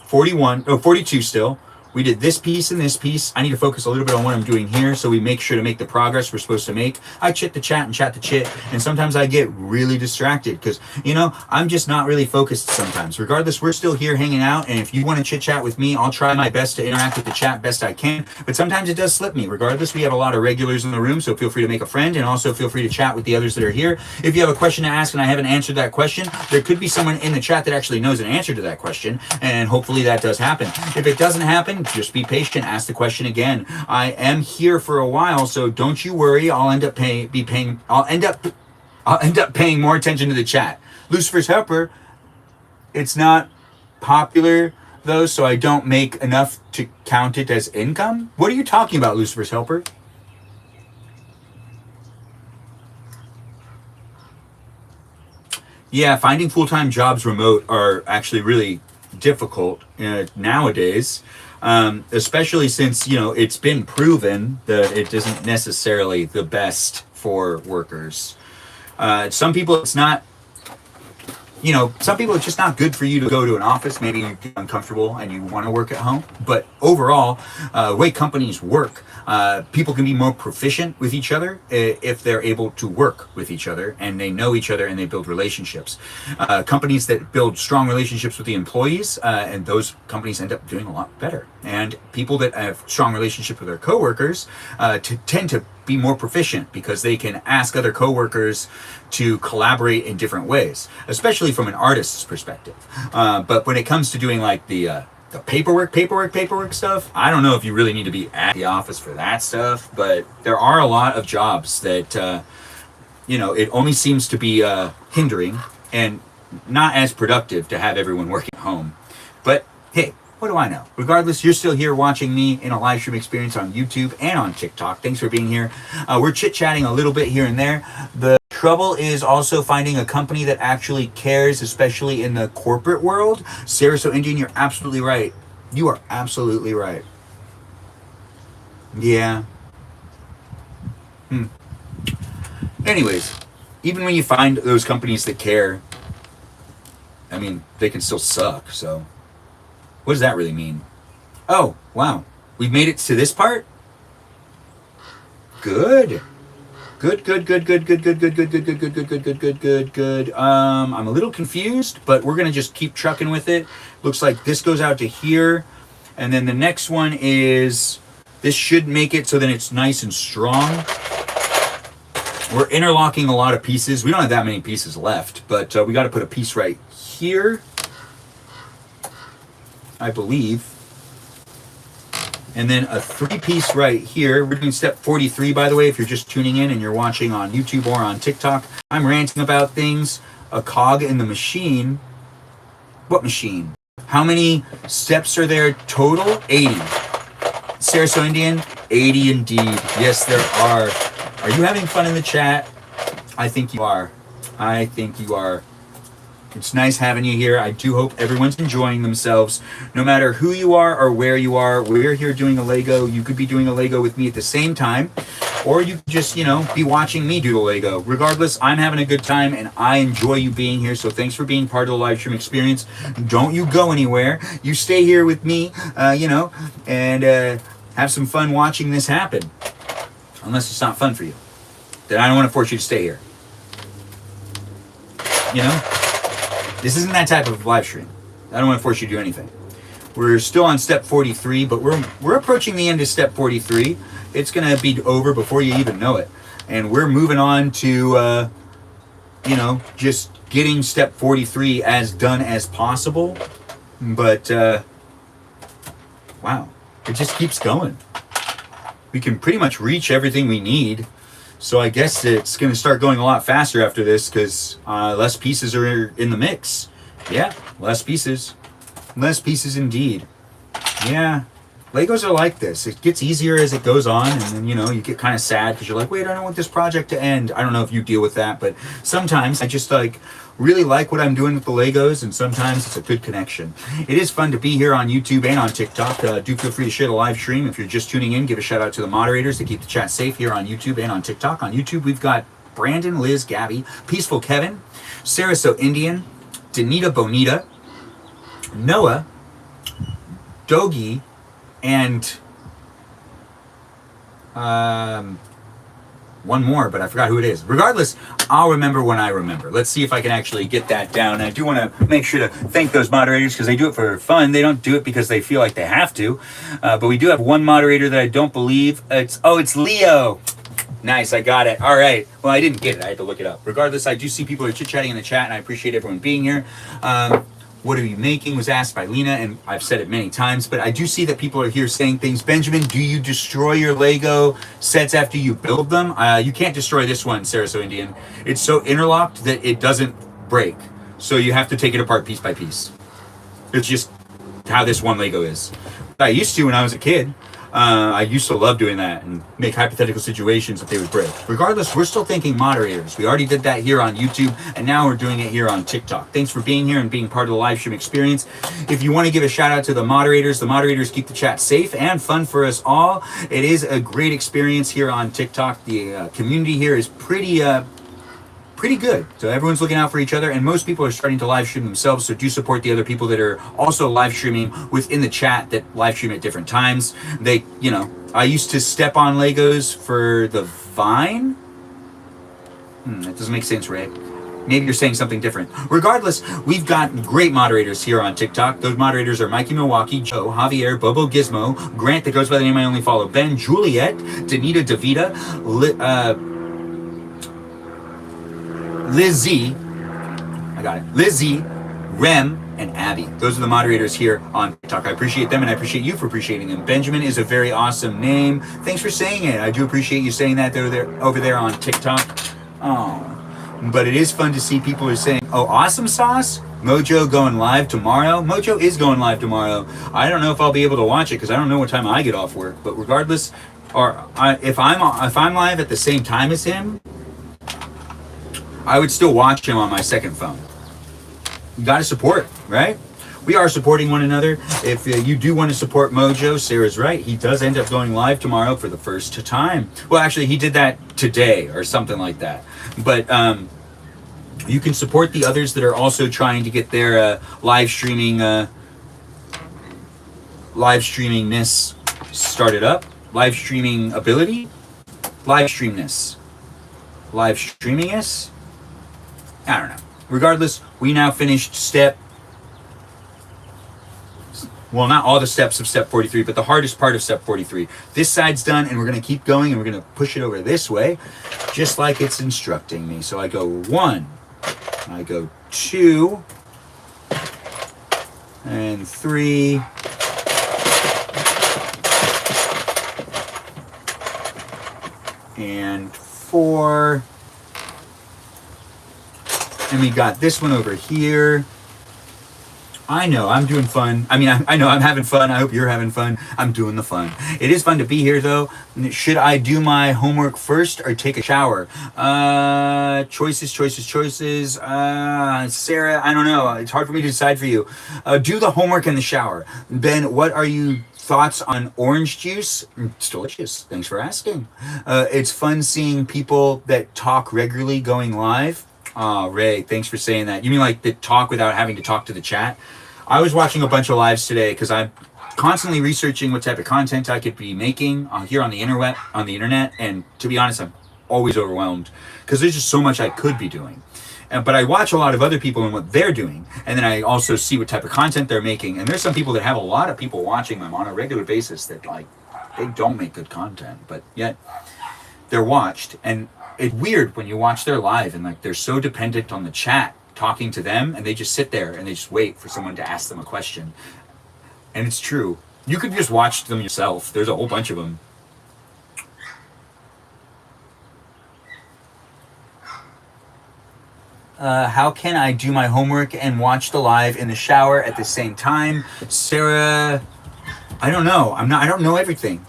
42 still. We did this piece and this piece. I need to focus a little bit on what I'm doing here so we make sure to make the progress we're supposed to make. I chit the chat and chat the chit, and sometimes I get really distracted because, I'm just not really focused sometimes. Regardless, we're still here hanging out, and if you want to chit chat with me, I'll try my best to interact with the chat best I can, but sometimes it does slip me. Regardless, we have a lot of regulars in the room, so feel free to make a friend, and also feel free to chat with the others that are here. If you have a question to ask and I haven't answered that question, there could be someone in the chat that actually knows an answer to that question, and hopefully that does happen. If it doesn't happen, just be patient. Ask the question again. I am here for a while, so don't you worry. I'll end up paying more attention to the chat. Lucifer's Helper. It's not popular though, so I don't make enough to count it as income. What are you talking about, Lucifer's Helper? Yeah, finding full-time jobs remote are actually really difficult nowadays. Especially since, it's been proven that it isn't necessarily the best for workers. Some people, it's not you know, some people it's just not good for you to go to an office. Maybe you get uncomfortable and you want to work at home. But overall, the way companies work, people can be more proficient with each other if they're able to work with each other and they know each other and they build relationships. Companies that build strong relationships with the employees, and those companies end up doing a lot better. And people that have strong relationships with their coworkers tend to be more proficient because they can ask other coworkers to collaborate in different ways, especially from an artist's perspective. But when it comes to doing like the paperwork stuff, I don't know if you really need to be at the office for that stuff, but there are a lot of jobs that, you know, it only seems to be hindering and not as productive to have everyone working at home. But hey, what do I know? Regardless, you're still here watching me in a live stream experience on YouTube and on TikTok. Thanks for being here. We're chit-chatting a little bit here and there. The trouble is also finding a company that actually cares, especially in the corporate world. Sarah So Indian, you're absolutely right. You are absolutely right. Yeah. Anyways, even when you find those companies that care, I mean, they can still suck, so... What does that really mean? Oh, wow. We've made it to this part? Good. Good. I'm a little confused, but we're going to just keep trucking with it. Looks like this goes out to here. And then the next one is... This should make it so that it's nice and strong. We're interlocking a lot of pieces. We don't have that many pieces left, but we got to put a piece right here, I believe. And then a 3-piece right here. We're doing step 43, by the way, if you're just tuning in and you're watching on YouTube or on TikTok. I'm ranting about things. A cog in the machine. What machine? How many steps are there total? 80. Sarah So Indian? 80 indeed. Yes, there are. Are you having fun in the chat? I think you are. I think you are. It's nice having you here. I do hope everyone's enjoying themselves. No matter who you are or where you are, we're here doing a Lego. You could be doing a Lego with me at the same time, or you could just, you know, be watching me do the Lego. Regardless, I'm having a good time and I enjoy you being here. So thanks for being part of the live stream experience. Don't you go anywhere. You stay here with me, you know, and have some fun watching this happen. Unless it's not fun for you. Then I don't want to force you to stay here. You know? This isn't that type of live stream. I don't want to force you to do anything. We're still on step 43, but we're approaching the end of step 43. It's going to be over before you even know it. And we're moving on to, you know, just getting step 43 as done as possible. But, wow, it just keeps going. We can pretty much reach everything we need. So I guess it's going to start going a lot faster after this because less pieces are in the mix. Yeah, less pieces. Less pieces indeed. Yeah, Legos are like this. It gets easier as it goes on, and then, you know, you get kind of sad because you're like, wait, I don't want this project to end. I don't know if you deal with that, but sometimes I just really like what I'm doing with the Legos, and sometimes it's a good connection. It is fun to be here on YouTube and on TikTok. Do feel free to share the live stream. If you're just tuning in, give a shout out to the moderators to keep the chat safe here on YouTube and on TikTok. On YouTube, we've got Brandon, Liz, Gabby, Peaceful Kevin, Sarah So Indian, Danita Bonita, Noah, Dogi, and one more, but I forgot who it is. Regardless, I'll remember when I remember. Let's see if I can actually get that down. I do want to make sure to thank those moderators because they do it for fun. They don't do it because they feel like they have to. But we do have one moderator that I don't believe. It's Leo. Nice, I got it. All right. Well, I didn't get it. I had to look it up. Regardless, I do see people are chit-chatting in the chat, and I appreciate everyone being here. What are you making was asked by Lena, and I've said it many times, but I do see that people are here saying things. Benjamin, do you destroy your Lego sets after you build them? You can't destroy this one, Sarah So Indian. It's so interlocked that it doesn't break. So you have to take it apart piece by piece. It's just how this one Lego is. I used to when I was a kid. I used to love doing that and make hypothetical situations that they would break. Regardless, we're still thinking moderators. We already did that here on YouTube, and now we're doing it here on TikTok. Thanks for being here and being part of the live stream experience. If you want to give a shout out to the moderators keep the chat safe and fun for us all. It is a great experience here on TikTok. The community here is pretty pretty good. So everyone's looking out for each other, and most people are starting to live stream themselves. So do support the other people that are also live streaming within the chat that live stream at different times. They, you know, I used to step on Legos for the Vine. That doesn't make sense, Ray. Maybe you're saying something different. Regardless, we've got great moderators here on TikTok. Those moderators are Mikey Milwaukee, Joe, Javier, Bobo Gizmo, Grant that goes by the name I only follow, Ben, Juliet, Danita Davida, Lizzie, I got it, Lizzie, Rem, and Abby. Those are the moderators here on TikTok. I appreciate them, and I appreciate you for appreciating them. Benjamin is a very awesome name. Thanks for saying it. I do appreciate you saying that over there on TikTok. Oh. But it is fun to see people are saying, oh, awesome sauce? Mojo going live tomorrow? Mojo is going live tomorrow. I don't know if I'll be able to watch it because I don't know what time I get off work. But regardless, if I'm live at the same time as him, I would still watch him on my second phone. You got to support, right? We are supporting one another. If you do want to support Mojo, Sarah's right. He does end up going live tomorrow for the first time. Well, actually, he did that today or something like that. But you can support the others that are also trying to get their live streamingness started up. Live streaming ability. Live streamingness. I don't know. Regardless, we now finished well, not all the steps of step 43, but the hardest part of step 43. This side's done, and we're going to keep going, and we're going to push it over this way, just like it's instructing me. So I go 1, I go 2, and 3, and 4, and we got this one over here. I know, I'm doing fun. I mean, I know I'm having fun. I hope you're having fun. I'm doing the fun. It is fun to be here, though. Should I do my homework first or take a shower? Choices. Sarah, I don't know. It's hard for me to decide for you. Do the homework in the shower. Ben, what are your thoughts on orange juice? It's delicious. Thanks for asking. It's fun seeing people that talk regularly going live. Ray, thanks for saying that. You mean like the talk without having to talk to the chat? I was watching a bunch of lives today because I'm constantly researching what type of content I could be making here on the internet, and to be honest, I'm always overwhelmed because there's just so much I could be doing. But I watch a lot of other people and what they're doing, and then I also see what type of content they're making. And there's some people that have a lot of people watching them on a regular basis that, like, they don't make good content, but yet they're watched. And it's weird when you watch their live and like they're so dependent on the chat talking to them, and they just sit there and they just wait for someone to ask them a question. And it's true. You could just watch them yourself. There's a whole bunch of them. How can I do my homework and watch the live in the shower at the same time? Sarah, I don't know. I don't know everything,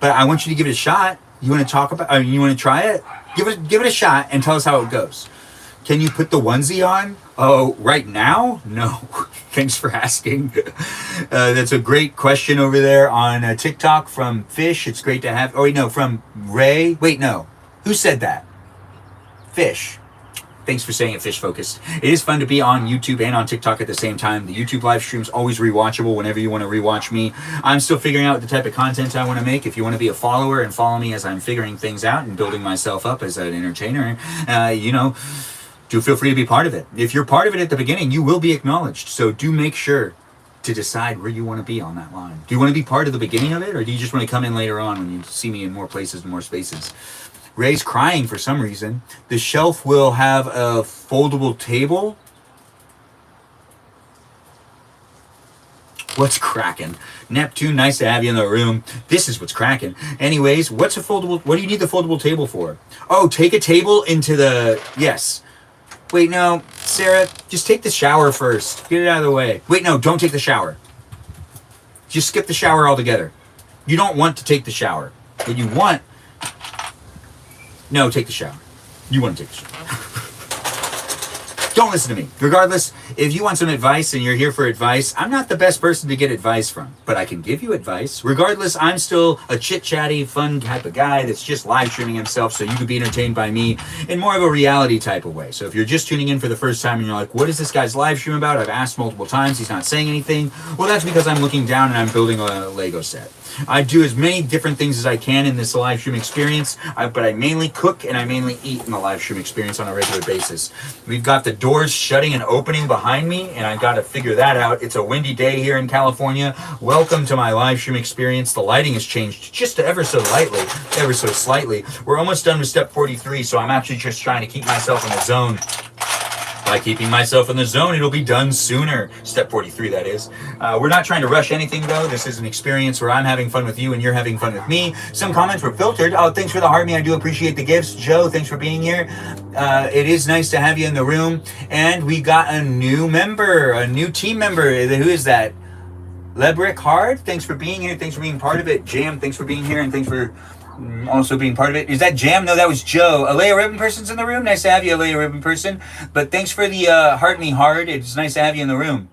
but I want you to give it a shot. You want to talk about? You want to try it? Give it a shot and tell us how it goes. Can you put the onesie on? Oh, right now? No. Thanks for asking. That's a great question over there on TikTok from Fish. It's great to have. Oh wait, no, from Ray. Wait, no. Who said that? Fish. Thanks for saying it, Fish Focus. It is fun to be on YouTube and on TikTok at the same time. The YouTube live stream's always rewatchable whenever you want to rewatch me. I'm still figuring out the type of content I want to make. If you want to be a follower and follow me as I'm figuring things out and building myself up as an entertainer, do feel free to be part of it. If you're part of it at the beginning, you will be acknowledged. So do make sure to decide where you want to be on that line. Do you want to be part of the beginning of it, or do you just want to come in later on when you see me in more places and more spaces? Ray's crying for some reason. The shelf will have a foldable table. What's cracking? Neptune, nice to have you in the room. This is what's cracking. Anyways, what do you need the foldable table for? Oh, take a table into the... Yes. Wait, no. Sarah, just take the shower first. Get it out of the way. Wait, no, don't take the shower. Just skip the shower altogether. You don't want to take the shower. What you want... No, take the shower. You want to take the shower. don't listen to me. Regardless, if you want some advice and you're here for advice, I'm not the best person to get advice from, but I can give you advice. Regardless, I'm still a chit-chatty, fun type of guy that's just live streaming himself so you could be entertained by me in more of a reality type of way. So if you're just tuning in for the first time and you're like, what is this guy's live stream about? I've asked multiple times, he's not saying anything. Well, that's because I'm looking down and I'm building a Lego set. I do as many different things as I can in this live stream experience, but I mainly cook and I mainly eat in the live stream experience on a regular basis. We've got the doors shutting and opening behind me, and I got to figure that out. It's a windy day here in California. Welcome to my live stream experience. The lighting has changed just ever so slightly. We're almost done with step 43, so I'm actually just trying to keep myself in the zone. By keeping myself in the zone, it'll be done sooner. Step 43, that is. We're not trying to rush anything, though. This is an experience where I'm having fun with you and you're having fun with me. Some comments were filtered. Oh, thanks for the heart me. I do appreciate the gifts. Joe, thanks for being here. It is nice to have you in the room. And we got a new member, a new team member. Who is that? Lebrick Hard, thanks for being here. Thanks for being part of it. Jam, thanks for being here. And thanks for also being part of it. Is that Jam? No, that was Joe. Alea Ribbon Person's in the room. Nice to have you, Alea Ribbon Person. But thanks for the heart me hard. It's nice to have you in the room.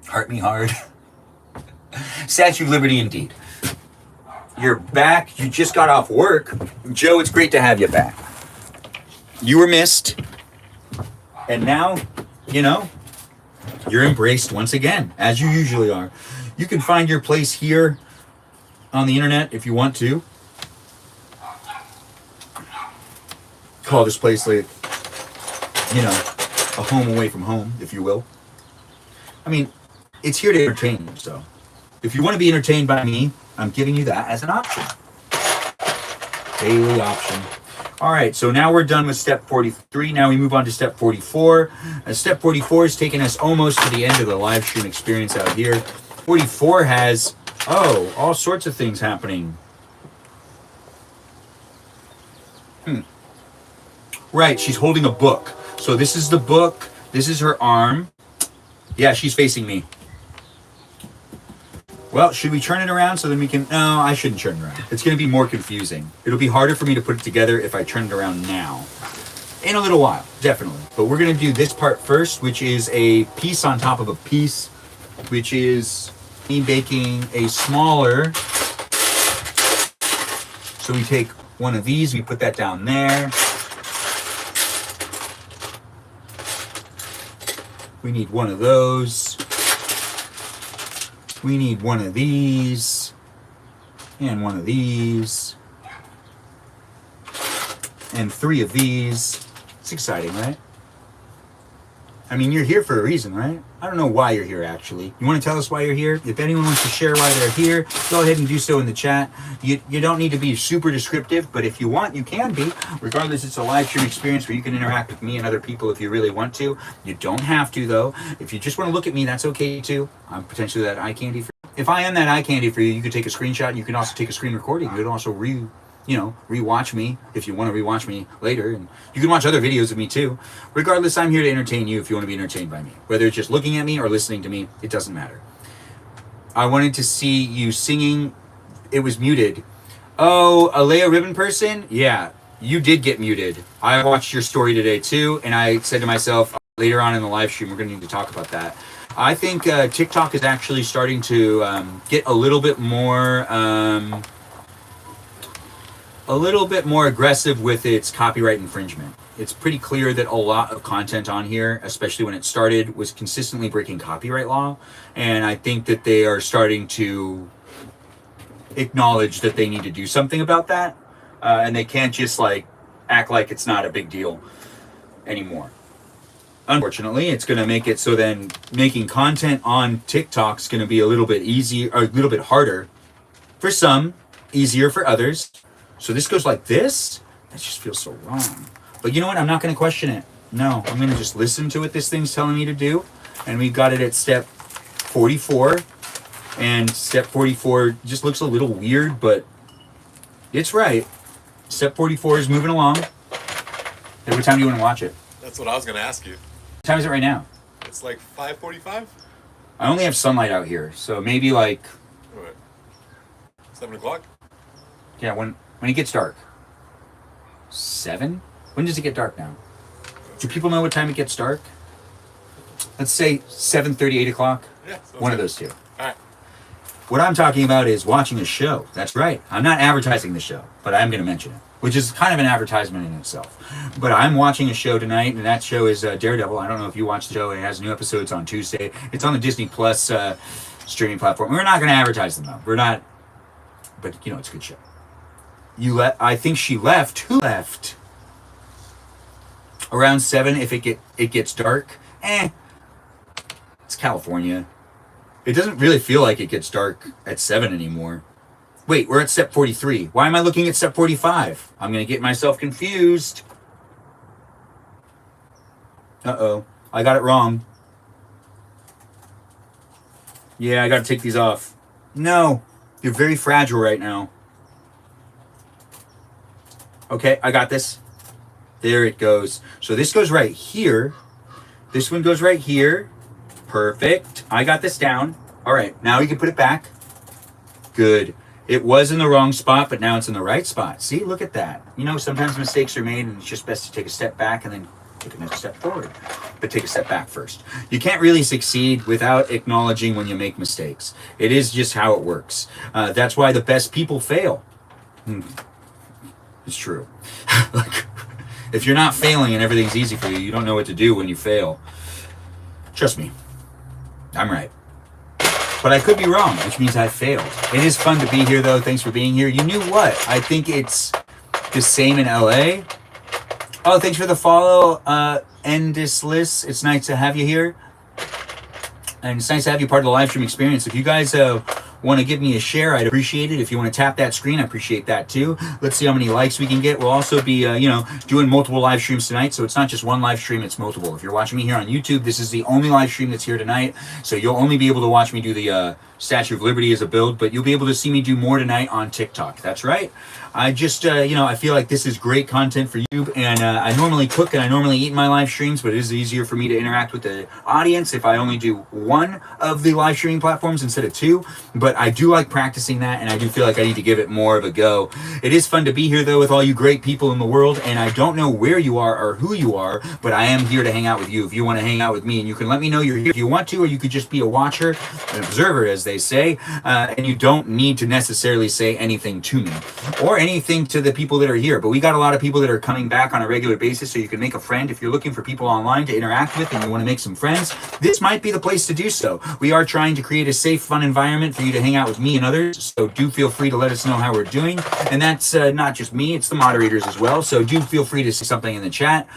Heart me hard. Statue of Liberty indeed. You're back. You just got off work. Joe, it's great to have you back. You were missed. And now, you know, you're embraced once again, as you usually are. You can find your place here on the internet if you want to. Call this place, like, you know, a home away from home, if you will. I mean, it's here to entertain you, so if you want to be entertained by me, I'm giving you that as an option. Daily option. All right, so now we're done with step 43. Now we move on to step 44. Step 44 is taking us almost to the end of the live stream experience out here. 44 has, all sorts of things happening. Right, she's holding a book. So this is the book. This is her arm. Yeah, she's facing me. Well, should we turn it around so then we can... No, I shouldn't turn it around. It's going to be more confusing. It'll be harder for me to put it together if I turn it around now. In a little while, definitely. But we're going to do this part first, which is a piece on top of a piece, which is me baking a smaller... So we take one of these, we put that down there. We need one of those. We need one of these. And one of these. And 3 of these. It's exciting, right? I mean, you're here for a reason, right? I don't know why you're here, actually. You want to tell us why you're here? If anyone wants to share why they're here, go ahead and do so in the chat. You don't need to be super descriptive, but if you want, you can be. Regardless, it's a live stream experience where you can interact with me and other people if you really want to. You don't have to, though. If you just want to look at me, that's okay, too. I'm potentially that eye candy for you. If I am that eye candy for you, you could take a screenshot. And you can also take a screen recording. You can also rewatch me if you want to rewatch me later. And you can watch other videos of me too. Regardless, I'm here to entertain you if you want to be entertained by me. Whether it's just looking at me or listening to me, it doesn't matter. I wanted to see you singing. It was muted. Oh, Alea Ribbon Person? Yeah, you did get muted. I watched your story today too, and I said to myself, later on in the live stream, we're going to need to talk about that. I think TikTok is actually starting to get a little bit more aggressive with its copyright infringement. It's pretty clear that a lot of content on here, especially when it started, was consistently breaking copyright law. And I think that they are starting to acknowledge that they need to do something about that. And they can't just act like it's not a big deal anymore. Unfortunately, it's going to make it so then making content on TikTok is going to be a little bit easier, or a little bit harder for some, easier for others. So this goes like this? That just feels so wrong. But you know what? I'm not going to question it. No, I'm going to just listen to what this thing's telling me to do. And we got it at step 44. And step 44 just looks a little weird, but it's right. Step 44 is moving along. Hey, what time do you want to watch it? That's what I was going to ask you. What time is it right now? It's like 5:45? I only have sunlight out here, so maybe like... What? 7 o'clock? Yeah, when it gets dark. 7? When does it get dark now? Do people know what time it gets dark? Let's say 7:30, 8 o'clock. Yeah. One of those two. All right. What I'm talking about is watching a show. That's right. I'm not advertising the show, but I'm going to mention it, which is kind of an advertisement in itself. But I'm watching a show tonight, and that show is Daredevil. I don't know if you watched the show. It has new episodes on Tuesday. It's on the Disney Plus streaming platform. We're not going to advertise them, though. We're not, but you know, it's a good show. I think she left. Who left? Around 7 if it gets dark. It's California. It doesn't really feel like it gets dark at 7 anymore. Wait, we're at step 43. Why am I looking at step 45? I'm going to get myself confused. Uh-oh. I got it wrong. Yeah, I got to take these off. No. You're very fragile right now. Okay, I got this. There it goes. So this goes right here. This one goes right here. Perfect. I got this down. All right, now you can put it back. Good. It was in the wrong spot, but now it's in the right spot. See, look at that. You know, sometimes mistakes are made, and it's just best to take a step back and then take a next step forward. But take a step back first. You can't really succeed without acknowledging when you make mistakes. It is just how it works. That's why the best people fail. It's true. Like, if you're not failing and everything's easy for you, you don't know what to do when you fail. Trust me, I'm right. But I could be wrong, which means I failed. It is fun to be here, though. Thanks for being here. You knew what? I think it's the same in LA. Oh, thanks for the follow, Endless. It's nice to have you here. And it's nice to have you part of the live stream experience. If you guys want to give me a share, I'd appreciate it. If you want to tap that screen, I appreciate that too. Let's see how many likes we can get. We'll also be, doing multiple live streams tonight. So it's not just one live stream, it's multiple. If you're watching me here on YouTube, this is the only live stream that's here tonight. So you'll only be able to watch me do the Statue of Liberty as a build, but you'll be able to see me do more tonight on TikTok. That's right. I just, I feel like this is great content for you. And I normally cook and I normally eat in my live streams, but it is easier for me to interact with the audience if I only do one of the live streaming platforms instead of two. But I do like practicing that, and I do feel like I need to give it more of a go. It is fun to be here, though, with all you great people in the world, and I don't know where you are or who you are, but I am here to hang out with you. If you want to hang out with me, and you can let me know you're here if you want to, or you could just be a watcher, an observer, as they say, and you don't need to necessarily say anything to me or anything to the people that are here. But we got a lot of people that are coming back on a regular basis, so you can make a friend. If you're looking for people online to interact with and you want to make some friends, this might be the place to do so. We are trying to create a safe, fun environment for you to hang out with me and others, so do feel free to let us know how we're doing. And that's not just me, it's the moderators as well, so do feel free to say something in the chat.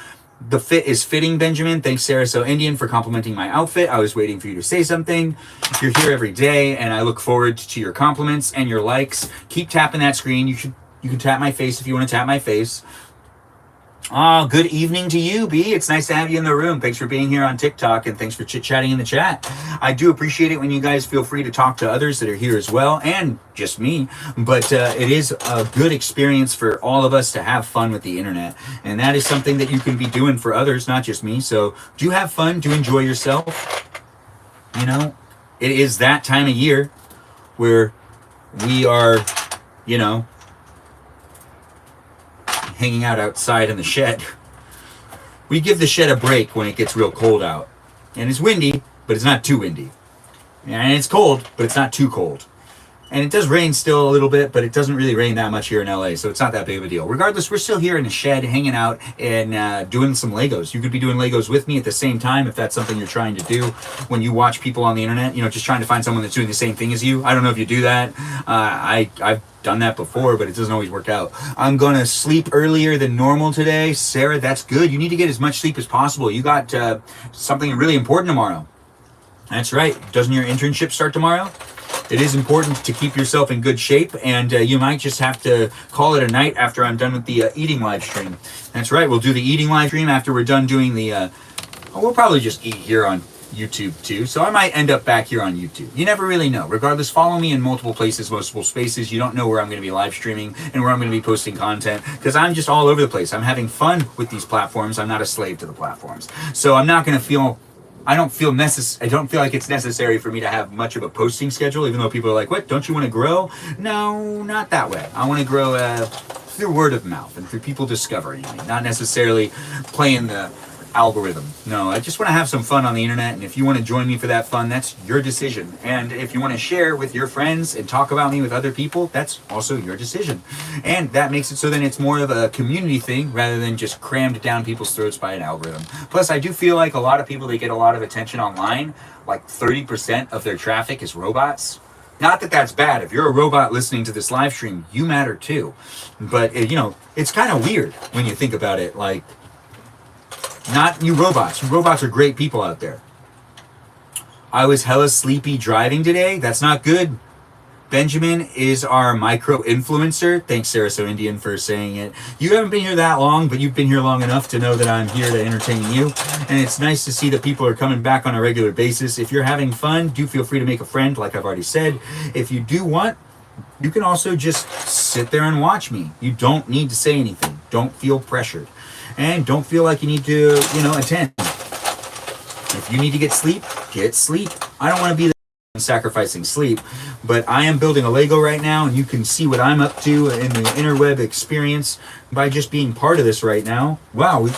The fit is fitting, Benjamin. Thanks, Sarah So Indian, for complimenting my outfit. I was waiting for you to say something. You're here every day, and I look forward to your compliments and your likes. Keep tapping that screen. You can tap my face if you want to tap my face. Oh, good evening to you, B. It's nice to have you in the room. Thanks for being here on TikTok, and thanks for chit-chatting in the chat. I do appreciate it when you guys feel free to talk to others that are here as well, and just me. But it is a good experience for all of us to have fun with the internet, and that is something that you can be doing for others, not just me. So do have fun, do enjoy yourself. You know, it is that time of year where we are, hanging out outside in the shed. We give the shed a break when it gets real cold out. And it's windy, but it's not too windy. And it's cold, but it's not too cold. And it does rain still a little bit, but it doesn't really rain that much here in LA, so it's not that big of a deal. Regardless, we're still here in the shed, hanging out and doing some Legos. You could be doing Legos with me at the same time if that's something you're trying to do when you watch people on the internet, just trying to find someone that's doing the same thing as you. I don't know if you do that. I've done that before, but it doesn't always work out. I'm going to sleep earlier than normal today. Sarah, that's good. You need to get as much sleep as possible. You got something really important tomorrow. That's right. Doesn't your internship start tomorrow? It is important to keep yourself in good shape, and you might just have to call it a night after I'm done with the eating live stream. That's right, we'll do the eating live stream after we're done doing the... we'll probably just eat here on YouTube too, so I might end up back here on YouTube. You never really know. Regardless, follow me in multiple places, multiple spaces. You don't know where I'm going to be live streaming and where I'm going to be posting content, because I'm just all over the place. I'm having fun with these platforms. I'm not a slave to the platforms. So I'm not going to feel... I don't feel like it's necessary for me to have much of a posting schedule, even though people are like, what, don't you want to grow? No, not that way. I want to grow through word of mouth and through people discovering me, not necessarily playing the algorithm. No, I just want to have some fun on the internet, and if you want to join me for that fun, that's your decision. And if you want to share with your friends and talk about me with other people, that's also your decision. And that makes it so then it's more of a community thing rather than just crammed down people's throats by an algorithm. Plus, I do feel like a lot of people, they get a lot of attention online, like 30% of their traffic is robots. Not that that's bad. If you're a robot listening to this live stream, you matter too. But, it's kind of weird when you think about it. Like, not you robots. You robots are great people out there. I was hella sleepy driving today. That's not good. Benjamin is our micro influencer. Thanks, Sarah So Indian, for saying it. You haven't been here that long, but you've been here long enough to know that I'm here to entertain you. And it's nice to see that people are coming back on a regular basis. If you're having fun, do feel free to make a friend, like I've already said. If you do want, you can also just sit there and watch me. You don't need to say anything. Don't feel pressured. And don't feel like you need to, attend. If you need to get sleep, get sleep. I don't want to be the sacrificing sleep, but I am building a Lego right now, and you can see what I'm up to in the interweb experience by just being part of this right now. Wow,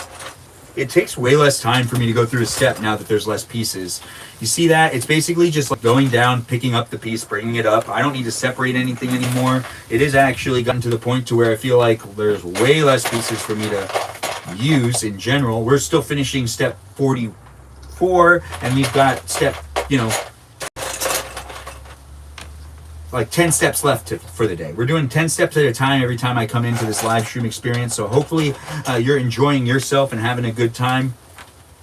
it takes way less time for me to go through a step now that there's less pieces. You see that? It's basically just like going down, picking up the piece, bringing it up. I don't need to separate anything anymore. It has actually gotten to the point to where I feel like there's way less pieces for me to use in general. We're still finishing step 44, and we've got step, like 10 steps left for the day. We're doing 10 steps at a time every time I come into this live stream experience. So hopefully you're enjoying yourself and having a good time.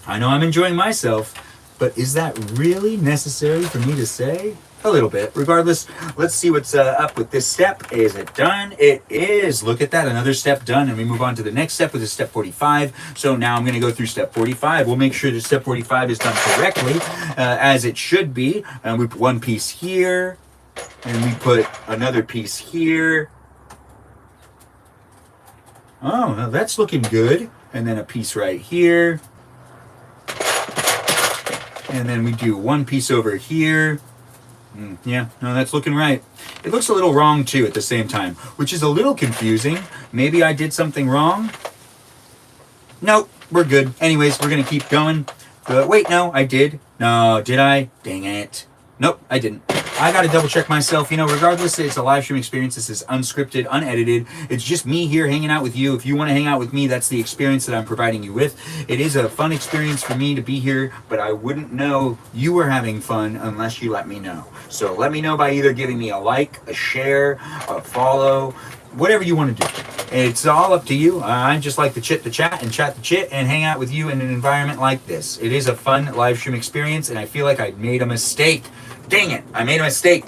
I know I'm enjoying myself, but is that really necessary for me to say? A little bit. Regardless, let's see what's up with this step. Is it done? It is. Look at that. Another step done. And we move on to the next step, which is step 45. So now I'm going to go through step 45. We'll make sure that step 45 is done correctly, as it should be. And we put one piece here. And we put another piece here. Oh, now that's looking good. And then a piece right here. And then we do one piece over here. Yeah, no, that's looking right. It looks a little wrong too at the same time, which is a little confusing. Maybe I did something wrong. Nope, we're good. Anyways, we're going to keep going. But wait, no, I did. No, did I? Dang it. Nope, I didn't. I got to double check myself. Regardless, it's a live stream experience. This is unscripted, unedited. It's just me here hanging out with you. If you want to hang out with me, that's the experience that I'm providing you with. It is a fun experience for me to be here, but I wouldn't know you were having fun unless you let me know. So let me know by either giving me a like, a share, a follow, whatever you want to do. It's all up to you. I just like to chit the chat and chat the chit and hang out with you in an environment like this. It is a fun live stream experience, and I feel like I made a mistake. Dang it, I made a mistake.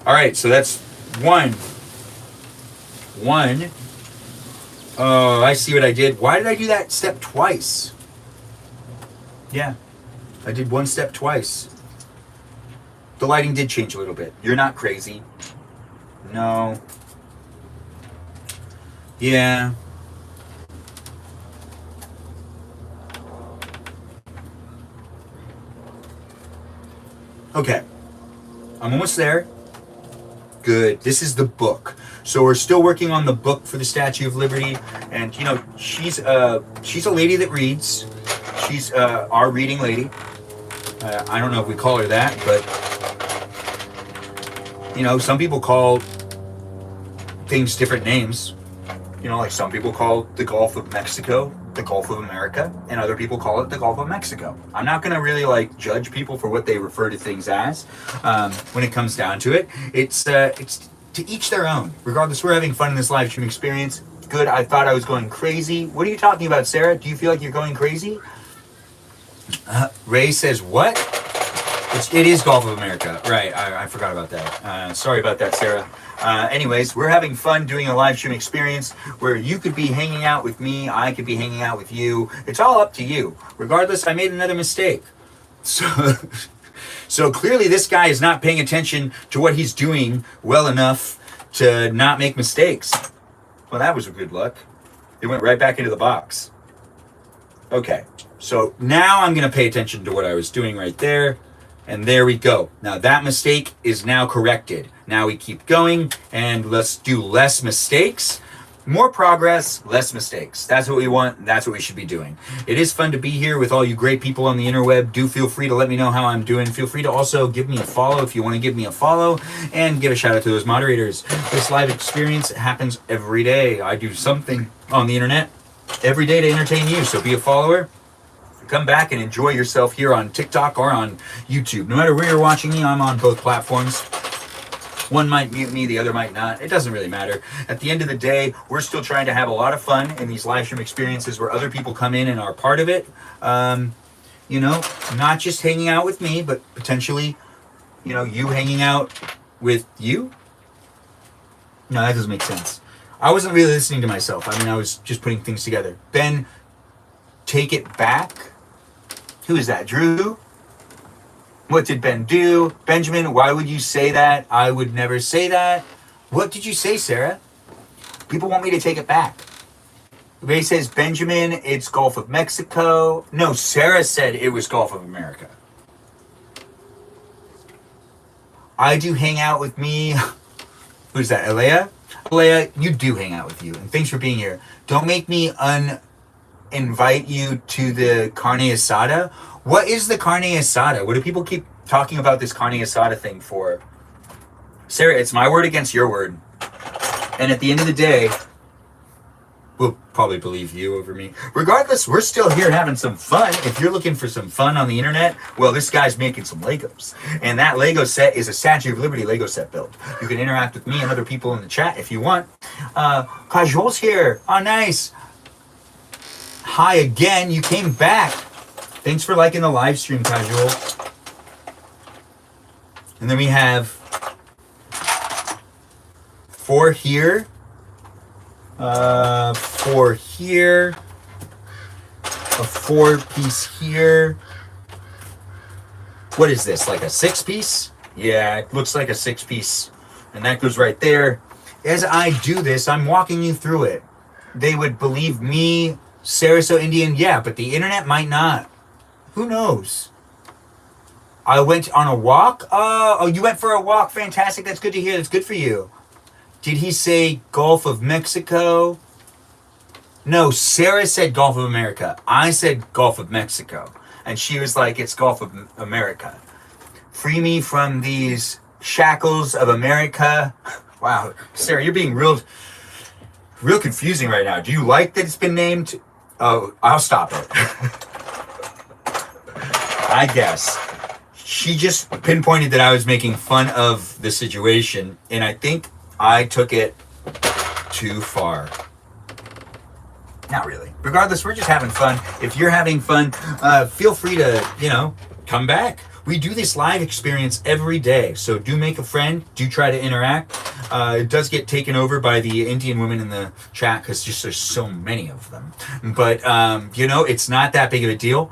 All right, so that's one. Oh, I see what I did. Why did I do that step twice? Yeah, I did one step twice. The lighting did change a little bit. You're not crazy. No. Yeah. Okay. I'm almost there. Good. This is the book. So we're still working on the book for the Statue of Liberty, and she's a lady that reads. She's our reading lady. I don't know if we call her that, but some people call things different names. Like some people call the Gulf of Mexico the Gulf of America, and other people call it the Gulf of Mexico. I'm not going to really judge people for what they refer to things as. When it comes down to it, it's to each their own. Regardless, we're having fun in this live stream experience. Good. I thought I was going crazy. What are you talking about, Sarah? Do you feel like you're going crazy? Ray says what? It is Gulf of America. Right. I forgot about that. Sorry about that, Sarah. Anyways, we're having fun doing a live stream experience where you could be hanging out with me, I could be hanging out with you. It's all up to you. Regardless, I made another mistake. So clearly this guy is not paying attention to what he's doing well enough to not make mistakes. Well, that was a good luck. It went right back into the box. Okay, so now I'm going to pay attention to what I was doing right there. And there we go. Now that mistake is now corrected. Now we keep going and let's do less mistakes. More progress, less mistakes. That's what we want. That's what we should be doing. It is fun to be here with all you great people on the interweb. Do feel free to let me know how I'm doing. Feel free to also give me a follow if you want to give me a follow, and give a shout out to those moderators. This live experience happens every day. I do something on the internet every day to entertain you. So be a follower. Come back and enjoy yourself here on TikTok or on YouTube. No matter where you're watching me, I'm on both platforms. One might mute me, the other might not. It doesn't really matter. At the end of the day, we're still trying to have a lot of fun in these live stream experiences where other people come in and are part of it. Not just hanging out with me, but potentially, you hanging out with you. No, that doesn't make sense. I wasn't really listening to myself. I was just putting things together. Ben, take it back. Who is that? Drew? What did Ben do? Benjamin, why would you say that? I would never say that. What did you say, Sarah? People want me to take it back. Ray says, Benjamin, it's Gulf of Mexico. No, Sarah said it was Gulf of America. I do hang out with me. Who's that, Alea? Alea, you do hang out with you. And thanks for being here. Don't make me invite you to the carne asada. What is the carne asada? What do people keep talking about this carne asada thing for? Sarah, it's my word against your word. And at the end of the day, we'll probably believe you over me. Regardless, we're still here having some fun. If you're looking for some fun on the internet, well, this guy's making some Legos. And that Lego set is a Statue of Liberty Lego set build. You can interact with me and other people in the chat if you want. Kajol's here. Oh, nice. Hi again. You came back. Thanks for liking the live stream, Kajol. And then we have 4 here. 4 here. A 4-piece here. What is this? Like a 6-piece? Yeah, it looks like a 6-piece. And that goes right there. As I do this, I'm walking you through it. They would believe me, Sarasota Indian, yeah, but the internet might not. Who knows? I went on a walk. Oh, you went for a walk. Fantastic. That's good to hear. That's good for you. Did he say Gulf of Mexico? No, Sarah said Gulf of America. I said Gulf of Mexico. And she was like, it's Gulf of America. Free me from these shackles of America. Wow. Sarah, you're being real confusing right now. Do you like that it's been named? Oh, I'll stop it. I guess. She just pinpointed that I was making fun of the situation, and I think I took it too far. Not really. Regardless, we're just having fun. If you're having fun, feel free to, come back. We do this live experience every day, so do make a friend. Do try to interact. It does get taken over by the Indian women in the chat because just there's so many of them. But, it's not that big of a deal.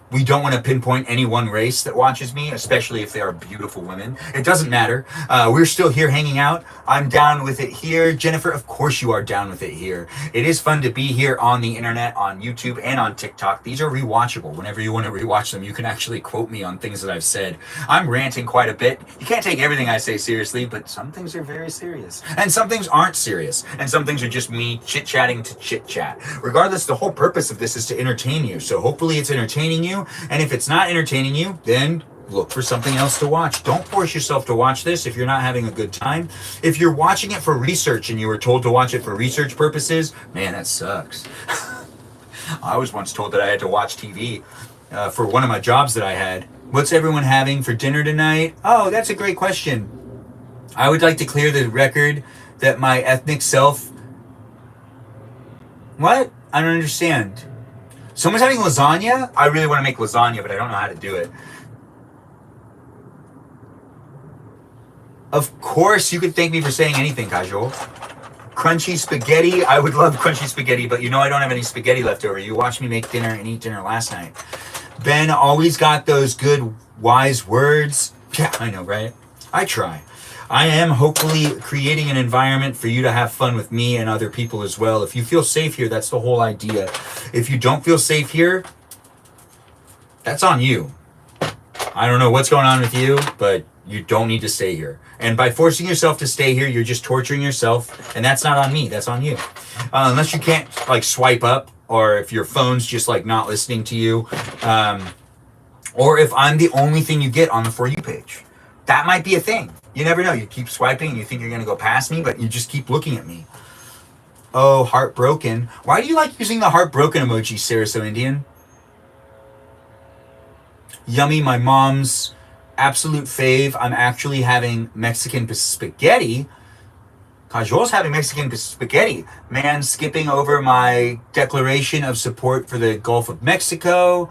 We don't want to pinpoint any one race that watches me, especially if they are beautiful women. It doesn't matter. We're still here hanging out. I'm down with it here. Jennifer, of course you are down with it here. It is fun to be here on the internet, on YouTube, and on TikTok. These are rewatchable. Whenever you want to rewatch them, you can actually quote me on things that I've said. I'm ranting quite a bit. You can't take everything I say seriously, but some things are very serious. And some things aren't serious. And some things are just me chit-chatting to chit-chat. Regardless, the whole purpose of this is to entertain you. So hopefully it's entertaining you. And if it's not entertaining you, then look for something else to watch. Don't force yourself to watch this if you're not having a good time. If you're watching it for research and you were told to watch it for research purposes, man, that sucks. I was once told that I had to watch TV for one of my jobs that I had. What's everyone having for dinner tonight? Oh, that's a great question. I would like to clear the record that my ethnic self... What? I don't understand. Someone's having lasagna? I really want to make lasagna, but I don't know how to do it. Of course, you could thank me for saying anything, Kajol. Crunchy spaghetti. I would love crunchy spaghetti, but I don't have any spaghetti left over. You watched me make dinner and eat dinner last night. Ben always got those good, wise words. Yeah, I know, right? I try. I am hopefully creating an environment for you to have fun with me and other people as well. If you feel safe here, that's the whole idea. If you don't feel safe here, that's on you. I don't know what's going on with you, but You don't need to stay here. And by forcing yourself to stay here, you're just torturing yourself. And that's not on me. That's on you. Unless you can't like swipe up, or if your phone's just like not listening to you, or if I'm the only thing you get on the For You page. That might be a thing. You never know. You keep swiping and you think you're going to go past me, but you just keep looking at me. Oh, heartbroken. Why do you like using the heartbroken emoji, Sarah So Indian? Yummy, my mom's absolute fave. I'm actually having Mexican spaghetti. Kajol's having Mexican spaghetti. Man, skipping over my declaration of support for the Gulf of Mexico.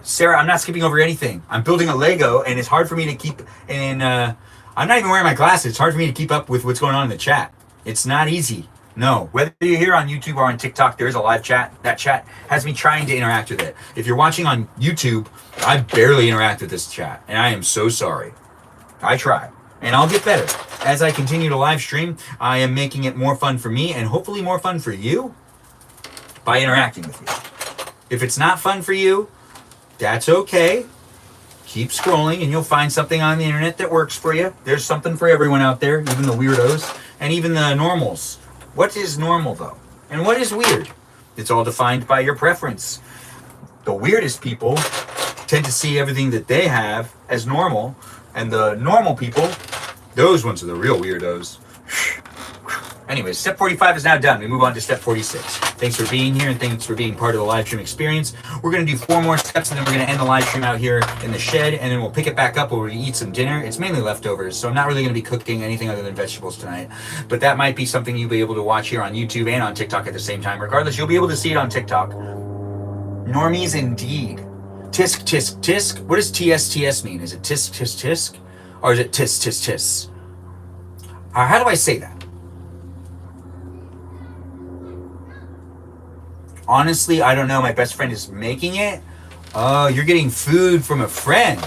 Sarah, I'm not skipping over anything. I'm building a Lego, and it's hard for me to keep in... I'm not even wearing my glasses. It's hard for me to keep up with what's going on in the chat. It's not easy. No. Whether you're here on YouTube or on TikTok, there is a live chat. That chat has me trying to interact with it. If you're watching on YouTube, I barely interact with this chat, and I am so sorry. I try. And I'll get better. As I continue to live stream, I am making it more fun for me and hopefully more fun for you by interacting with you. If it's not fun for you, that's okay. Keep scrolling and you'll find something on the internet that works for you. There's something for everyone out there, even the weirdos and even the normals. What is normal though? And what is weird? It's all defined by your preference. The weirdest people tend to see everything that they have as normal, and the normal people, those ones are the real weirdos. Anyways, step 45 is now done. We move on to step 46. Thanks for being here and thanks for being part of the live stream experience. We're going to do 4 more steps and then we're going to end the live stream out here in the shed, and then we'll pick it back up where we eat some dinner. It's mainly leftovers, so I'm not really going to be cooking anything other than vegetables tonight. But that might be something you'll be able to watch here on YouTube and on TikTok at the same time. Regardless, you'll be able to see it on TikTok. Normies indeed. Tisk, tisk, tisk. What does TSTS mean? Is it tisk, tisk, tisk? Or is it tis, tis, tis? How do I say that? Honestly, I don't know. My best friend is making it. Oh, you're getting food from a friend.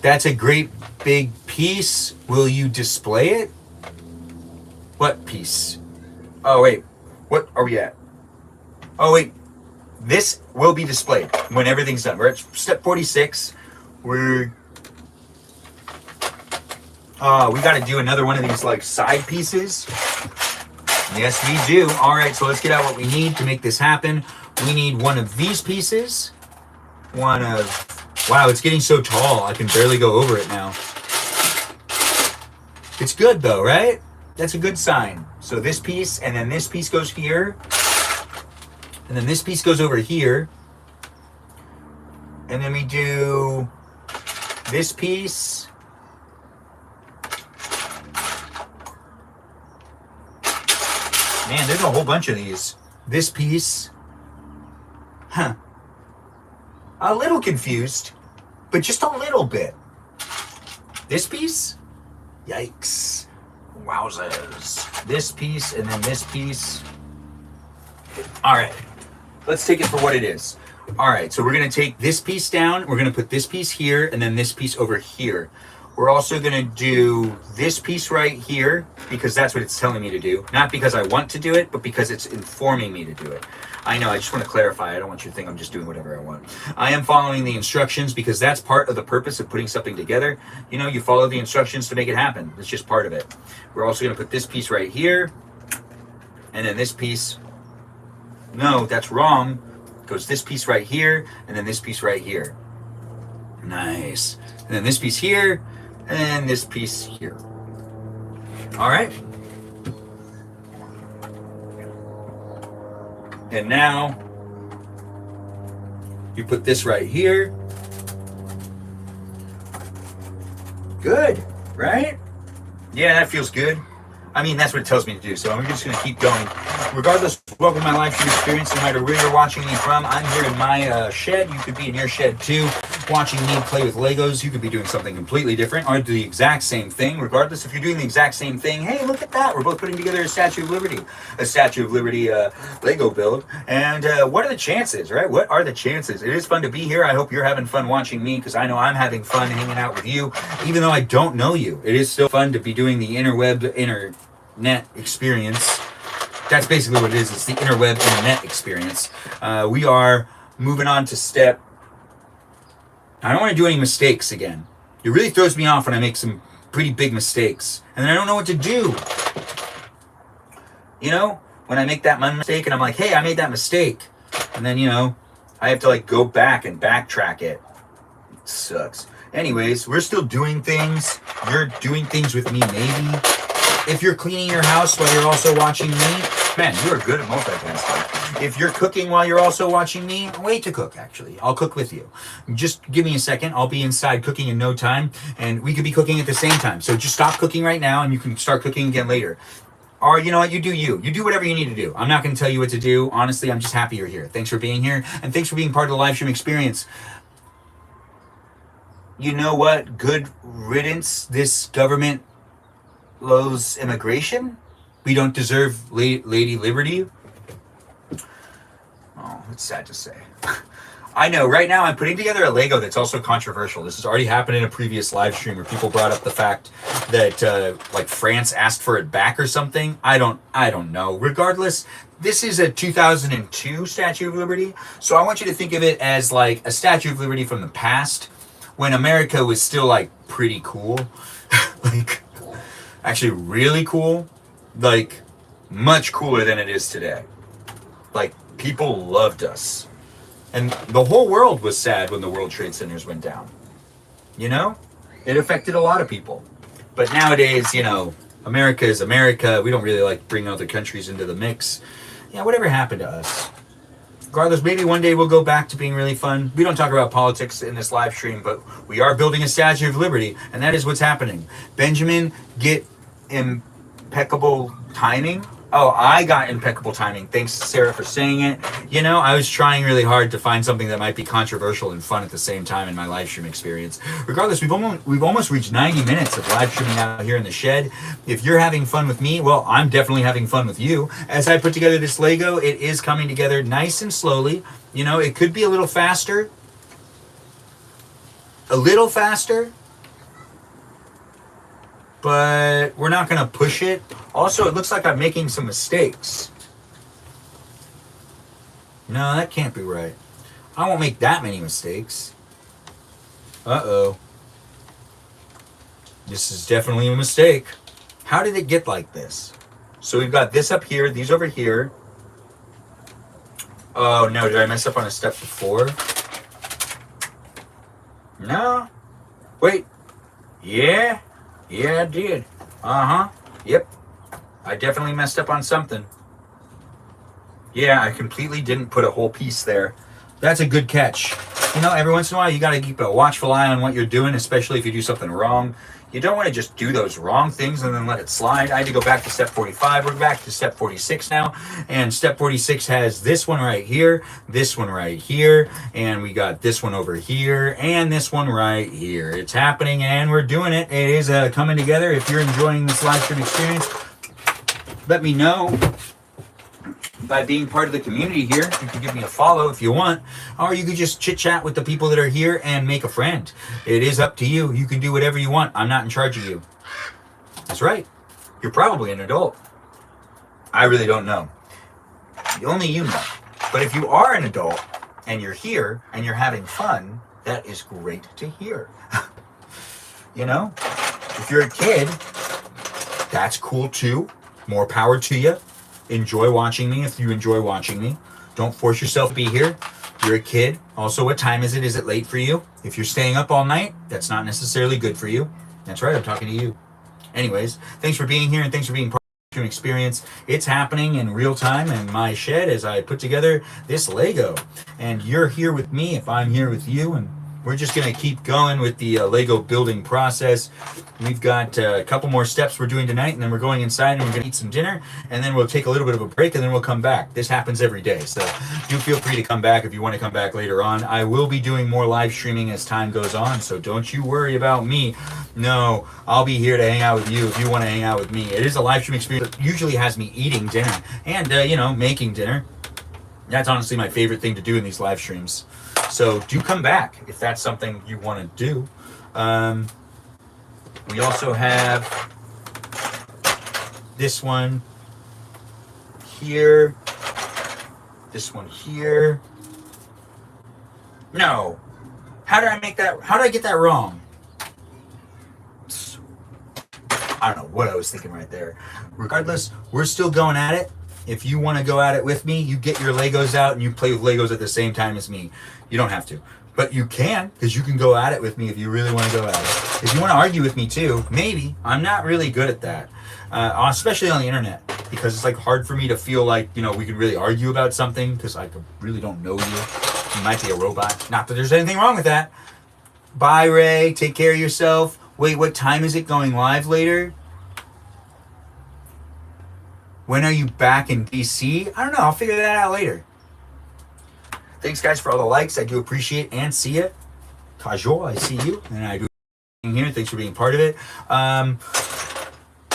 That's a great big piece. Will you display it? What piece? Oh, wait. What are we at? Oh, wait. This will be displayed when everything's done. We're at step 46. We got to do another one of these like side pieces. Yes, we do. All right, so let's get out what we need to make this happen. We need one of these pieces. Wow, it's getting so tall. I can barely go over it now. It's good though, right? That's a good sign. So this piece, and then this piece goes here. And then this piece goes over here. And then we do this piece. Man, there's a whole bunch of these. This piece. Huh. A little confused, but just a little bit. This piece? Yikes. Wowzers. This piece and then this piece. All right. Let's take it for what it is. All right, so we're going to take this piece down. We're going to put this piece here and then this piece over here. We're also going to do this piece right here because that's what it's telling me to do. Not because I want to do it, but because it's informing me to do it. I know, I just want to clarify. I don't want you to think I'm just doing whatever I want. I am following the instructions because that's part of the purpose of putting something together. You know, you follow the instructions to make it happen. It's just part of it. We're also going to put this piece right here. And then this piece. No, that's wrong. Goes this piece right here. And then this piece right here. Nice. And then this piece here. And this piece here. All right. And now you put this right here. Good, right? Yeah, that feels good. I mean, that's what it tells me to do, so I'm just going to keep going. Regardless, welcome to my live stream experience, no matter where you're watching me from. I'm here in my shed. You could be in your shed too, watching me play with Legos. You could be doing something completely different or do the exact same thing. Regardless, if you're doing the exact same thing, hey, look at that. We're both putting together a Statue of Liberty. A Statue of Liberty Lego build. And what are the chances, right? What are the chances? It is fun to be here. I hope you're having fun watching me because I know I'm having fun hanging out with you. Even though I don't know you, it is still fun to be doing the internet experience. That's basically what it is. It's the interweb internet experience. We are moving on to step I don't want to do any mistakes again. It really throws me off when I make some pretty big mistakes. And then I don't know what to do. You know, when I make that mistake and I'm like, hey, I made that mistake. And then, you know, I have to like go back and backtrack it. It sucks. Anyways, we're still doing things. You're doing things with me, maybe. If you're cleaning your house while you're also watching me, man, you are good at multitasking. If you're cooking while you're also watching me, wait to cook, actually. I'll cook with you. Just give me a second. I'll be inside cooking in no time, and we could be cooking at the same time. So just stop cooking right now, and you can start cooking again later. Or, you know what, you do you. You do whatever you need to do. I'm not going to tell you what to do. Honestly, I'm just happy you're here. Thanks for being here, and thanks for being part of the live stream experience. You know what? Good riddance, this government loathes immigration. We don't deserve Lady Liberty. Oh, it's sad to say. I know, right now I'm putting together a Lego that's also controversial. This has already happened in a previous live stream where people brought up the fact that like France asked for it back or something. I don't know. Regardless, this is a 2002 Statue of Liberty. So I want you to think of it as like a Statue of Liberty from the past when America was still like pretty cool. Like actually really cool. Like much cooler than it is today. Like people loved us. And the whole world was sad when the World Trade Centers went down. You know? It affected a lot of people. But nowadays, you know, America is America. We don't really like bring other countries into the mix. Yeah, whatever happened to us? Regardless, maybe one day we'll go back to being really fun. We don't talk about politics in this live stream, but we are building a Statue of Liberty, and that is what's happening. Benjamin, get impeccable timing. Oh, I got impeccable timing. Thanks, Sarah, for saying it. You know, I was trying really hard to find something that might be controversial and fun at the same time in my live stream experience. Regardless, we've almost reached 90 minutes of live streaming out here in the shed. If you're having fun with me, well, I'm definitely having fun with you. As I put together this Lego, it is coming together nice and slowly. You know, it could be a little faster. But we're not going to push it. Also, it looks like I'm making some mistakes. No, that can't be right. I won't make that many mistakes. Uh-oh. This is definitely a mistake. How did it get like this? So we've got this up here, these over here. Oh, no, did I mess up on a step before? No. Wait. Yeah, I did. Uh-huh. Yep. I definitely messed up on something. Yeah, I completely didn't put a whole piece there. That's a good catch. You know, every once in a while, you got to keep a watchful eye on what you're doing, especially if you do something wrong. You don't want to just do those wrong things and then let it slide. I had to go back to step 45. We're back to step 46 now. And step 46 has this one right here, and we got this one over here, and this one right here. It's happening, and we're doing it. It is coming together. If you're enjoying this live stream experience, let me know by being part of the community here. You can give me a follow if you want, or you could just chit chat with the people that are here and make a friend. It is up to you. You can do whatever you want. I'm not in charge of you. That's right. You're probably an adult. I really don't know. Only you know. But if you are an adult and you're here and you're having fun, that is great to hear. You know, if you're a kid, that's cool too. More power to you. Enjoy watching me if you enjoy watching me. Don't force yourself to be here. You're a kid. Also, what time is it? Is it late for you? If you're staying up all night, that's not necessarily good for you. That's right, I'm talking to you. Anyways, thanks for being here and thanks for being part of the experience. It's happening in real time in my shed as I put together this Lego. And you're here with me if I'm here with you, and we're just going to keep going with the Lego building process. We've got a couple more steps we're doing tonight, and then we're going inside and we're going to eat some dinner, and then we'll take a little bit of a break, and then we'll come back. This happens every day, so do feel free to come back if you want to come back later on. I will be doing more live streaming as time goes on, so don't you worry about me. No, I'll be here to hang out with you if you want to hang out with me. It is a live stream experience that usually has me eating dinner and, you know, making dinner. That's honestly my favorite thing to do in these live streams. So do come back if that's something you want to do. We also have this one here. This one here. No. How did I make that? How did I get that wrong? I don't know what I was thinking right there. Regardless, we're still going at it. If you want to go at it with me, you get your Legos out and you play with Legos at the same time as me. You don't have to. But you can, because you can go at it with me if you really want to go at it. If you want to argue with me too, maybe. I'm not really good at that. Especially on the internet. Because it's like hard for me to feel like, you know, we could really argue about something because I really don't know you. You might be a robot. Not that there's anything wrong with that. Bye, Ray. Take care of yourself. Wait, what time is it going live later? When are you back in DC? I don't know. I'll figure that out later. Thanks, guys, for all the likes. I do appreciate and see it. Kajol, I see you. And I do here. Thanks for being part of it.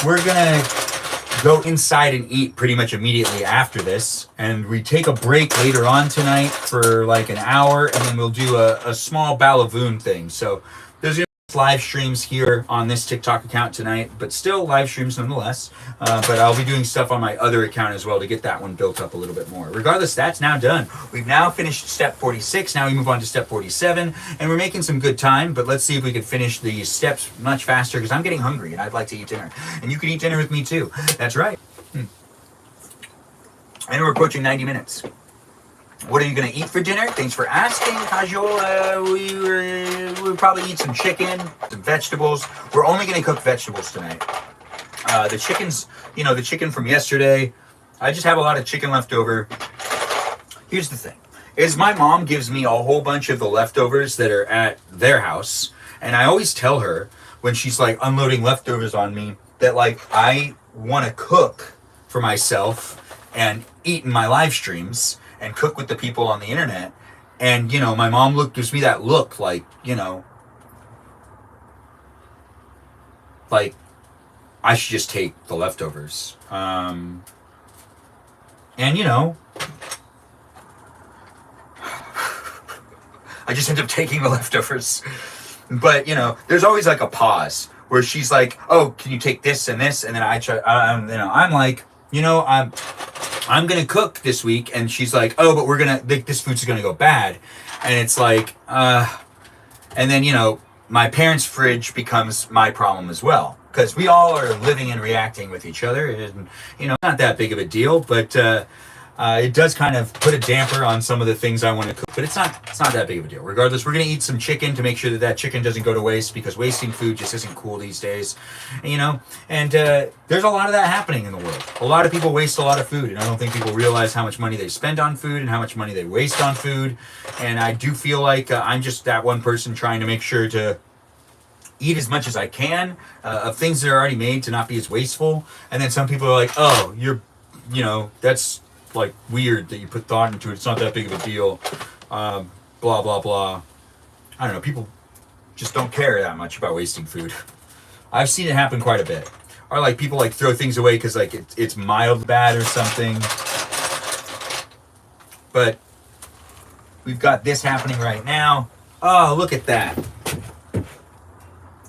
We're going to go inside and eat pretty much immediately after this. And we take a break later on tonight for like an hour. And then we'll do a small balavoon thing. So there's live streams here on this TikTok account tonight, but still live streams nonetheless. But I'll be doing stuff on my other account as well to get that one built up a little bit more. Regardless, that's now done. We've now finished step 46. Now we move on to step 47, and we're making some good time, but let's see if we can finish the steps much faster because I'm getting hungry and I'd like to eat dinner. And you can eat dinner with me too. That's right. I know we're approaching 90 minutes. What are you going to eat for dinner? Thanks for asking, Kajol. We'll probably eat some chicken, some vegetables. We're only going to cook vegetables tonight. The chicken's, the chicken from yesterday, I just have a lot of chicken left over. Here's the thing, is my mom gives me a whole bunch of the leftovers that are at their house. And I always tell her when she's like unloading leftovers on me that like I want to cook for myself and eat in my live streams and cook with the people on the internet. And, my mom gives me that look like, like I should just take the leftovers. And, I just end up taking the leftovers. But, there's always like a pause where she's like, oh, can you take this and this? And then I'm like, I'm going to cook this week. And she's like, oh, but this food's going to go bad. And it's like, and then, my parents' fridge becomes my problem as well. Because we all are living and reacting with each other. And, not that big of a deal, but it does kind of put a damper on some of the things I want to cook. But it's not that big of a deal. Regardless, we're going to eat some chicken to make sure that chicken doesn't go to waste, because wasting food just isn't cool these days. And there's a lot of that happening in the world. A lot of people waste a lot of food, and I don't think people realize how much money they spend on food and how much money they waste on food. And I do feel like I'm just that one person trying to make sure to eat as much as I can of things that are already made to not be as wasteful. And then some people are like, oh, that's like weird that you put thought into it. It's not that big of a deal. Blah, blah, blah. I don't know. People just don't care that much about wasting food. I've seen it happen quite a bit. Or like people like throw things away because like it's mild bad or something. But we've got this happening right now. Oh, look at that.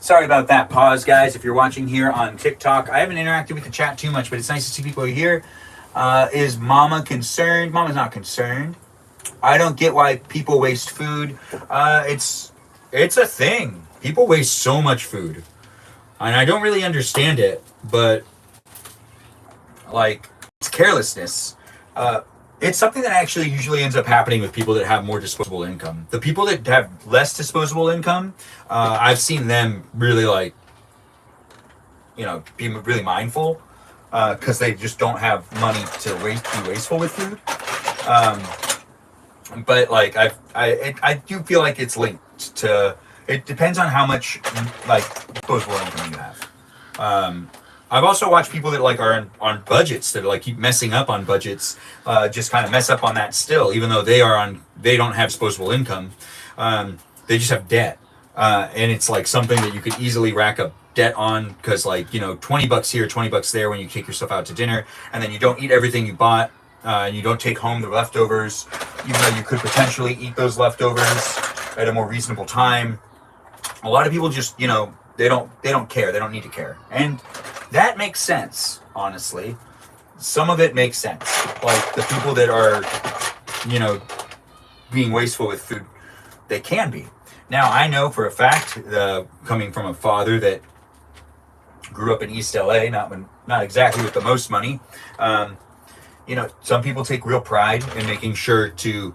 Sorry about that pause, guys. If you're watching here on TikTok, I haven't interacted with the chat too much, but it's nice to see people here. Is Mama concerned? Mama's not concerned. I don't get why people waste food. It's a thing. People waste so much food. And I don't really understand it, but like it's carelessness. It's something that actually usually ends up happening with people that have more disposable income. The people that have less disposable income, I've seen them really like, be really mindful because they just don't have money to be wasteful with food. But like I do feel like it's linked to. It depends on how much like disposable income you have. I've also watched people that like are on budgets that like keep messing up on budgets, just kind of mess up on that still, even though they don't have disposable income. They just have debt. And it's like something that you could easily rack up debt on because like, $20 here, $20 there when you take yourself out to dinner, and then you don't eat everything you bought, and you don't take home the leftovers, even though you could potentially eat those leftovers at a more reasonable time. A lot of people just, they don't care. They don't need to care. And that makes sense, honestly. Some of it makes sense. Like the people that are, being wasteful with food, they can be. Now, I know for a fact, coming from a father that grew up in East LA, not exactly with the most money, some people take real pride in making sure to,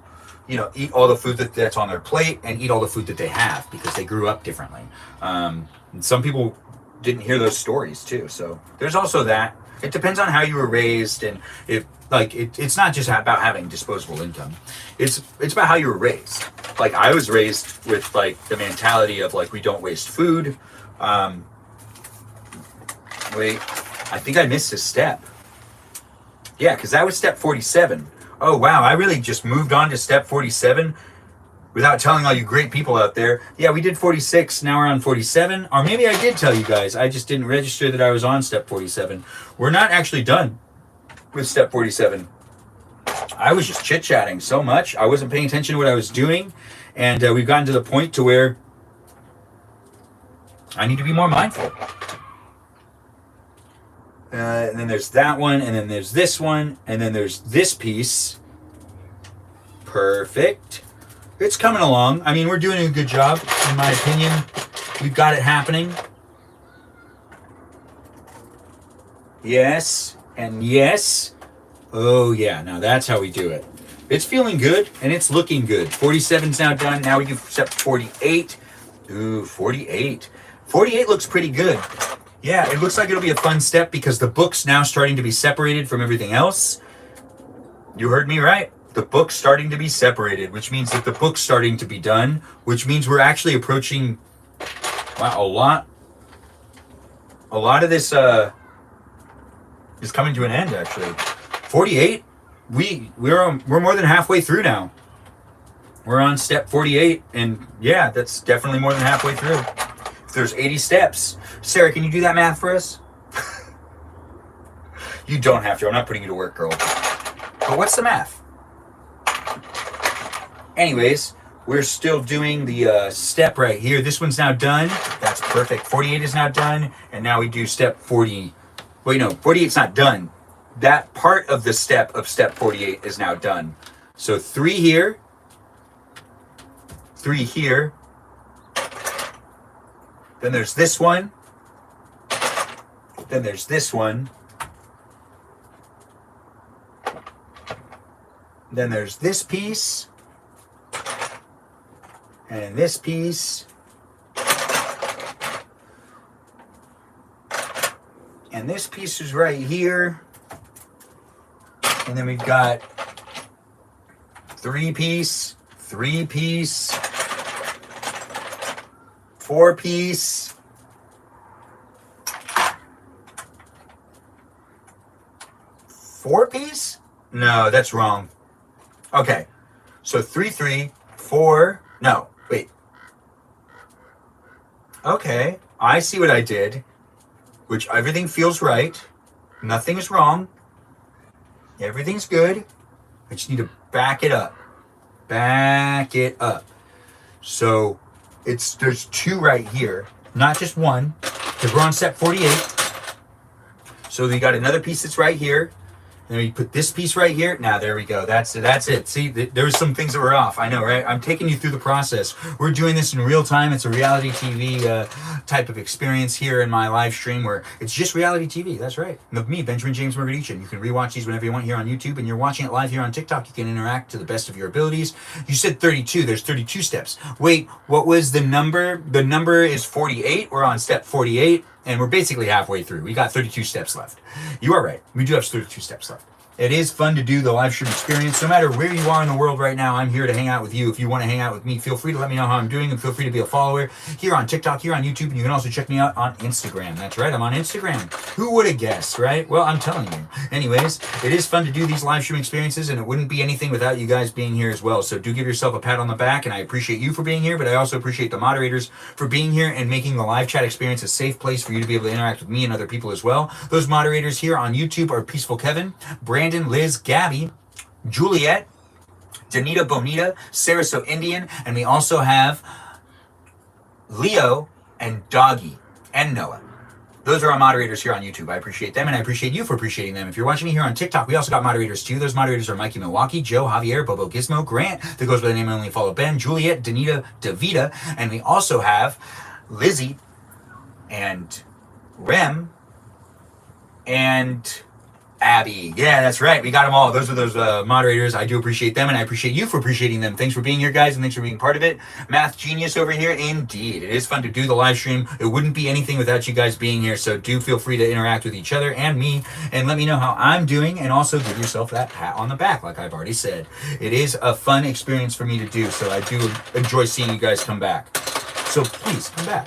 eat all the food that's on their plate and eat all the food that they have because they grew up differently. And some people didn't hear those stories too. So there's also that. It depends on how you were raised, and if it's not just about having disposable income. It's about how you were raised. Like I was raised with like the mentality of like we don't waste food. Wait, I think I missed a step. Yeah, because that was step 47. Oh wow, I really just moved on to step 47 without telling all you great people out there. Yeah, we did 46, now we're on 47. Or maybe I did tell you guys, I just didn't register that I was on step 47. We're not actually done with step 47. I was just chit-chatting so much. I wasn't paying attention to what I was doing. And we've gotten to the point to where I need to be more mindful. And then there's that one, and then there's this one, and then there's this piece. Perfect. It's coming along. I mean, we're doing a good job, in my opinion. We've got it happening. Yes, and yes. Oh, yeah. Now that's how we do it. It's feeling good, and it's looking good. 47's now done. Now we do step 48. Ooh, 48. 48 looks pretty good. Yeah, it looks like it'll be a fun step because the book's now starting to be separated from everything else. You heard me right. The book's starting to be separated, which means that the book's starting to be done, which means we're actually approaching a lot of this is coming to an end, actually. 48, we're more than halfway through now. We're on step 48, and yeah, that's definitely more than halfway through. If there's 80 steps. Sarah, can you do that math for us? You don't have to. I'm not putting you to work, girl. But what's the math? Anyways, we're still doing the step right here. This one's now done. That's perfect. 48 is now done. And now we do step 40. Wait, no, 48's not done. That part of the step of step 48 is now done. So 3 here. 3 here. Then there's this one. Then there's this one. Then there's this piece. And this piece. And this piece is right here. And then we've got 3 piece, 3 piece, 4 piece, 4 piece? No, that's wrong. Okay, so 3, 3, 4, no, wait. Okay, I see what I did, which everything feels right. Nothing is wrong. Everything's good. I just need to back it up. Back it up. So there's 2 right here, not just 1, because we're on step 48. So we got another piece that's right here. And then we put this piece right here. Now there we go. That's it. See, there was some things that were off. I know, right? I'm taking you through the process. We're doing this in real time. It's a reality TV type of experience here in my live stream where it's just reality TV. That's right. Of me, Benjamin James Magrdichian. You can rewatch these whenever you want here on YouTube, and you're watching it live here on TikTok. You can interact to the best of your abilities. You said 32. There's 32 steps. Wait, what was the number? The number is 48. We're on step 48. And we're basically halfway through. We got 32 steps left. You are right. We do have 32 steps left. It is fun to do the live stream experience. No matter where you are in the world right now, I'm here to hang out with you. If you want to hang out with me, feel free to let me know how I'm doing, and feel free to be a follower here on TikTok, here on YouTube, and you can also check me out on Instagram. That's right, I'm on Instagram. Who would have guessed, right? Well, I'm telling you. Anyways, it is fun to do these live stream experiences, and it wouldn't be anything without you guys being here as well. So do give yourself a pat on the back, and I appreciate you for being here, but I also appreciate the moderators for being here and making the live chat experience a safe place for you to be able to interact with me and other people as well. Those moderators here on YouTube are Peaceful Kevin, Brandon, Liz, Gabby, Juliet, Danita Bonita, Sarah So Indian, and we also have Leo and Doggy and Noah. Those are our moderators here on YouTube. I appreciate them, and I appreciate you for appreciating them. If you're watching me here on TikTok, we also got moderators too. Those moderators are Mikey Milwaukee, Joe, Javier, Bobo Gizmo, Grant, that goes by the name Only Follow Ben, Juliet, Danita, Davita, and we also have Lizzie and Rem and Abby. Yeah, that's right. We got them all. Those are those moderators. I do appreciate them, and I appreciate you for appreciating them. Thanks for being here, guys, and thanks for being part of it. Math Genius over here. Indeed. It is fun to do the live stream. It wouldn't be anything without you guys being here, so do feel free to interact with each other and me, and let me know how I'm doing, and also give yourself that pat on the back, like I've already said. It is a fun experience for me to do, so I do enjoy seeing you guys come back. So please, come back.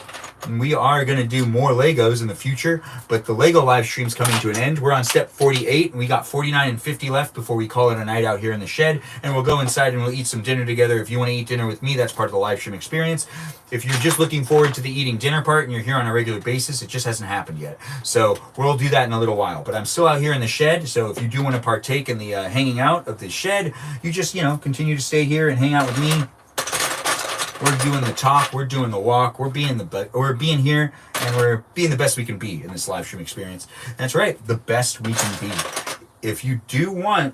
We are going to do more Legos in the future, but the Lego live stream's coming to an end. We're on step 48, and we got 49 and 50 left before we call it a night out here in the shed, and we'll go inside and we'll eat some dinner together. If you want to eat dinner with me, that's part of the live stream experience. If you're just looking forward to the eating dinner part and you're here on a regular basis, it just hasn't happened yet. So we'll do that in a little while, but I'm still out here in the shed, so if you do want to partake in the hanging out of the shed, you just, continue to stay here and hang out with me. We're doing the talk, we're doing the walk, we're being here, and we're being the best we can be in this live stream experience. That's right, the best we can be. If you do want,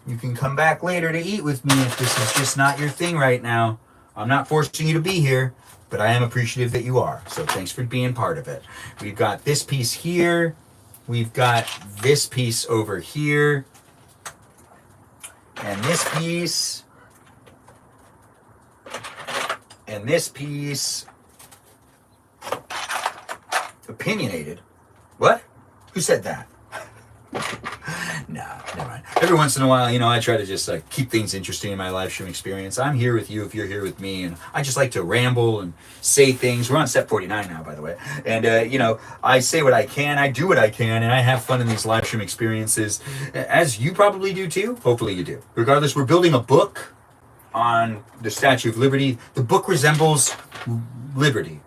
you can come back later to eat with me if this is just not your thing right now. I'm not forcing you to be here, but I am appreciative that you are. So thanks for being part of it. We've got this piece here. We've got this piece over here. And this piece. And this piece, opinionated. What? Who said that? Nah, never mind. Every once in a while, I try to just keep things interesting in my live stream experience. I'm here with you if you're here with me, and I just like to ramble and say things. We're on step 49 now, by the way. And, I say what I can, I do what I can, and I have fun in these live stream experiences, as you probably do too. Hopefully you do. Regardless, we're building a book on the Statue of Liberty. The book resembles liberty,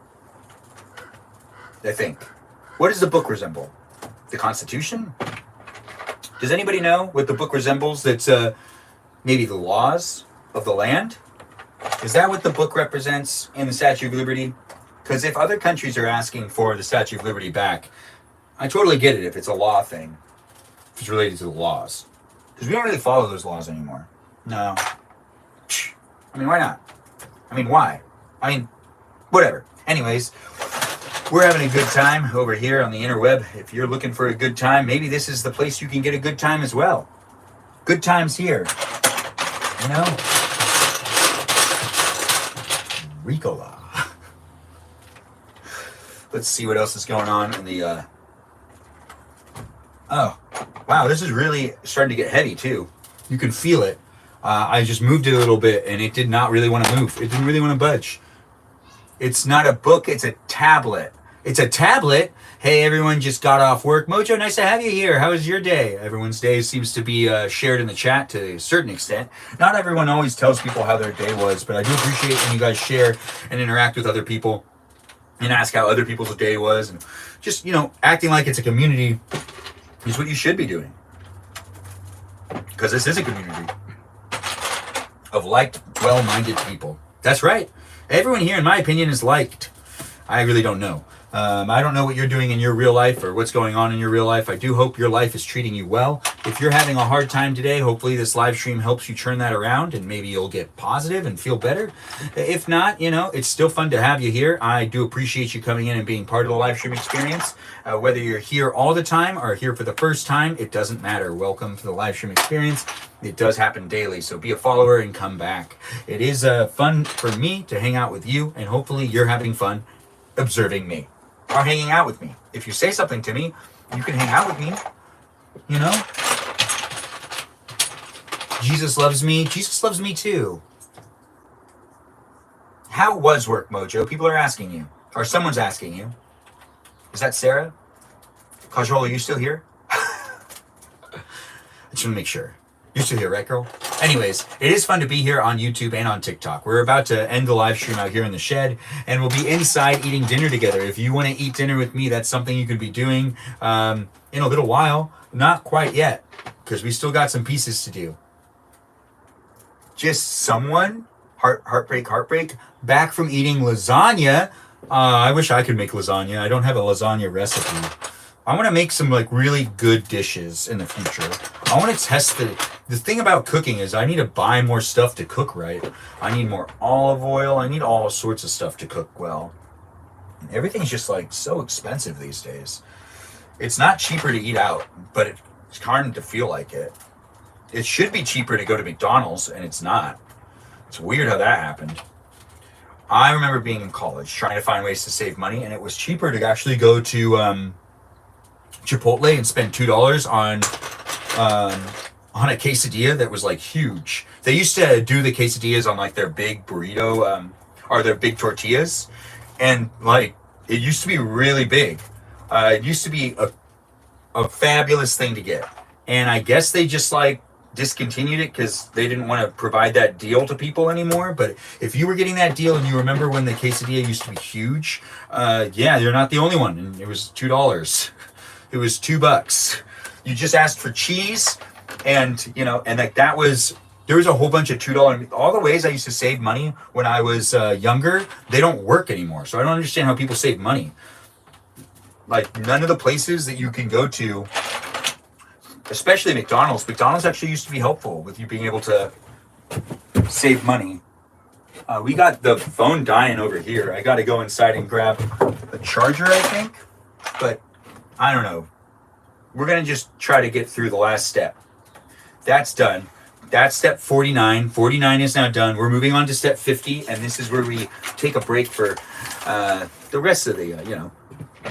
I think. What does the book resemble? The Constitution? Does anybody know what the book resembles? That's maybe the laws of the land? Is that what the book represents in the Statue of Liberty? Because if other countries are asking for the Statue of Liberty back, I totally get it if it's a law thing. If it's related to the laws. Because we don't really follow those laws anymore. No. Why not? Why? Whatever. Anyways, we're having a good time over here on the interweb. If you're looking for a good time, maybe this is the place you can get a good time as well. Good times here. Ricola. Let's see what else is going on in the... Oh, wow, this is really starting to get heavy, too. You can feel it. I just moved it a little bit, and it did not really want to move. It didn't really want to budge. It's not a book, it's a tablet. It's a tablet? Hey, everyone just got off work. Mojo, nice to have you here. How was your day? Everyone's day seems to be shared in the chat to a certain extent. Not everyone always tells people how their day was, but I do appreciate when you guys share and interact with other people and ask how other people's day was. And just, acting like it's a community is what you should be doing. Because this is a community of liked, well-minded people. That's right. Everyone here, in my opinion, is liked. I really don't know. I don't know what you're doing in your real life or what's going on in your real life. I do hope your life is treating you well. If you're having a hard time today, hopefully this live stream helps you turn that around and maybe you'll get positive and feel better. If not, it's still fun to have you here. I do appreciate you coming in and being part of the live stream experience. Whether you're here all the time or here for the first time, it doesn't matter. Welcome to the live stream experience. It does happen daily, so be a follower and come back. It is fun for me to hang out with you, and hopefully you're having fun observing me or hanging out with me. If you say something to me, you can hang out with me. Jesus loves me. Jesus loves me too. How was work, Mojo? People are asking you. Or someone's asking you. Is that Sarah? Casual, are you still here? I just want to make sure. You're still here, right, girl? Anyways, it is fun to be here on YouTube and on TikTok. We're about to end the live stream out here in the shed, and we'll be inside eating dinner together. If you want to eat dinner with me, that's something you could be doing in a little while. Not quite yet, because we still got some pieces to do. Just someone, heartbreak, back from eating lasagna. I wish I could make lasagna. I don't have a lasagna recipe. I want to make some like really good dishes in the future. I want to test the thing about cooking is I need to buy more stuff to cook right. I need more olive oil. I need all sorts of stuff to cook well. Everything's just like so expensive these days. It's not cheaper to eat out, but it's starting to feel like it. It should be cheaper to go to McDonald's, and it's not. It's weird how that happened. I remember being in college trying to find ways to save money, and it was cheaper to actually go to Chipotle and spend $2 on a quesadilla that was like huge. They used to do the quesadillas on like their big burrito or their big tortillas, and like it used to be really big. It used to be a fabulous thing to get, and I guess they just like discontinued it because they didn't want to provide that deal to people anymore. But if you were getting that deal and you remember when the quesadilla used to be huge, yeah, you're not the only one, and it was $2. It was $2. You just asked for cheese, and you know, and like that was. There was a whole bunch of $2. All the ways I used to save money when I was younger, they don't work anymore. So I don't understand how people save money. Like none of the places that you can go to, especially McDonald's. McDonald's actually used to be helpful with you being able to save money. We got the phone dying over here. I got to go inside and grab a charger, I think. But I don't know. We're going to just try to get through the last step. That's done. That's step 49. 49 is now done. We're moving on to step 50, and this is where we take a break for the rest of the,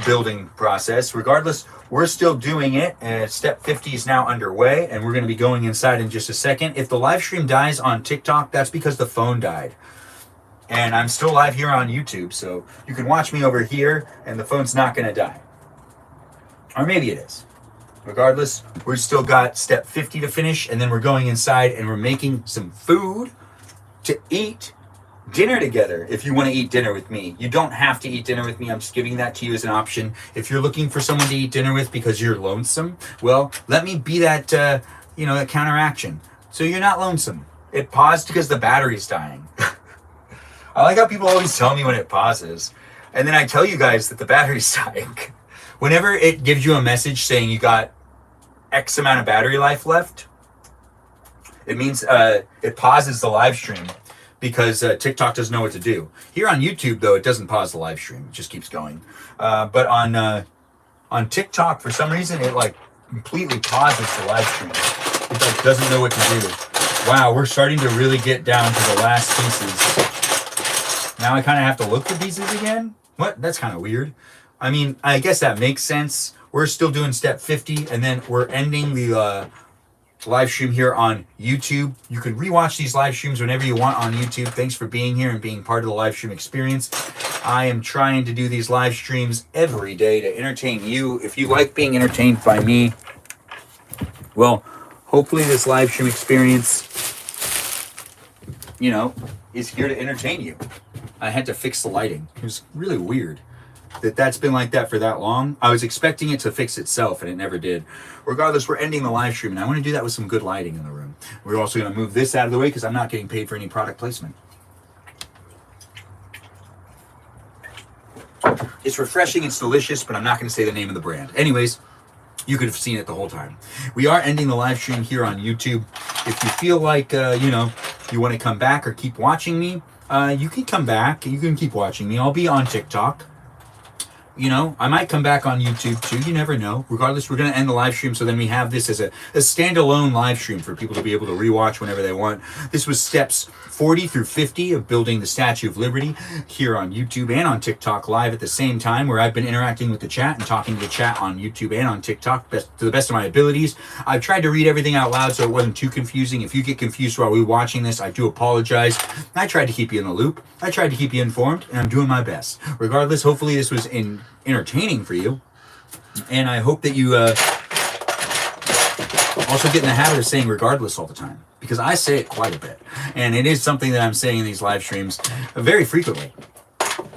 building process. Regardless, we're still doing it. Step 50 is now underway, and we're going to be going inside in just a second. If the live stream dies on TikTok, that's because the phone died. And I'm still live here on YouTube, so you can watch me over here, and the phone's not going to die. Or maybe it is. Regardless, we've still got step 50 to finish, and then we're going inside and we're making some food to eat dinner together. If you want to eat dinner with me, you don't have to eat dinner with me. I'm just giving that to you as an option. If you're looking for someone to eat dinner with because you're lonesome, well, let me be that, that counteraction. So you're not lonesome. It paused because the battery's dying. I like how people always tell me when it pauses, and then I tell you guys that the battery's dying. Whenever it gives you a message saying you got X amount of battery life left, it means it pauses the live stream because TikTok doesn't know what to do. Here on YouTube, though, it doesn't pause the live stream. It just keeps going. But on TikTok, for some reason, it like completely pauses the live stream. It like doesn't know what to do. Wow, we're starting to really get down to the last pieces. Now I kind of have to look for pieces again? What? That's kind of weird. I mean, I guess that makes sense. We're still doing step 50, and then we're ending the live stream here on YouTube. You can rewatch these live streams whenever you want on YouTube. Thanks for being here and being part of the live stream experience. I am trying to do these live streams every day to entertain you. If you like being entertained by me, well, hopefully this live stream experience, is here to entertain you. I had to fix the lighting. It was really weird that's been like that for that long. I was expecting it to fix itself, and it never did. Regardless, we're ending the live stream, and I want to do that with some good lighting in the room. We're also going to move this out of the way because I'm not getting paid for any product placement. It's refreshing, it's delicious, but I'm not going to say the name of the brand. Anyways, you could have seen it the whole time. We are ending the live stream here on YouTube. If you feel like, you want to come back or keep watching me, you can come back. You can keep watching me. I'll be on TikTok. I might come back on YouTube too. You never know. Regardless, we're going to end the live stream, so then we have this as a standalone live stream for people to be able to rewatch whenever they want. This was steps 40 through 50 of building the Statue of Liberty here on YouTube and on TikTok live at the same time, where I've been interacting with the chat and talking to the chat on YouTube and on TikTok to the best of my abilities. I've tried to read everything out loud so it wasn't too confusing. If you get confused while we're watching this, I do apologize. I tried to keep you in the loop. I tried to keep you informed, and I'm doing my best. Regardless, hopefully this was entertaining for you, and I hope that you also get in the habit of saying regardless all the time, because I say it quite a bit, and it is something that I'm saying in these live streams very frequently.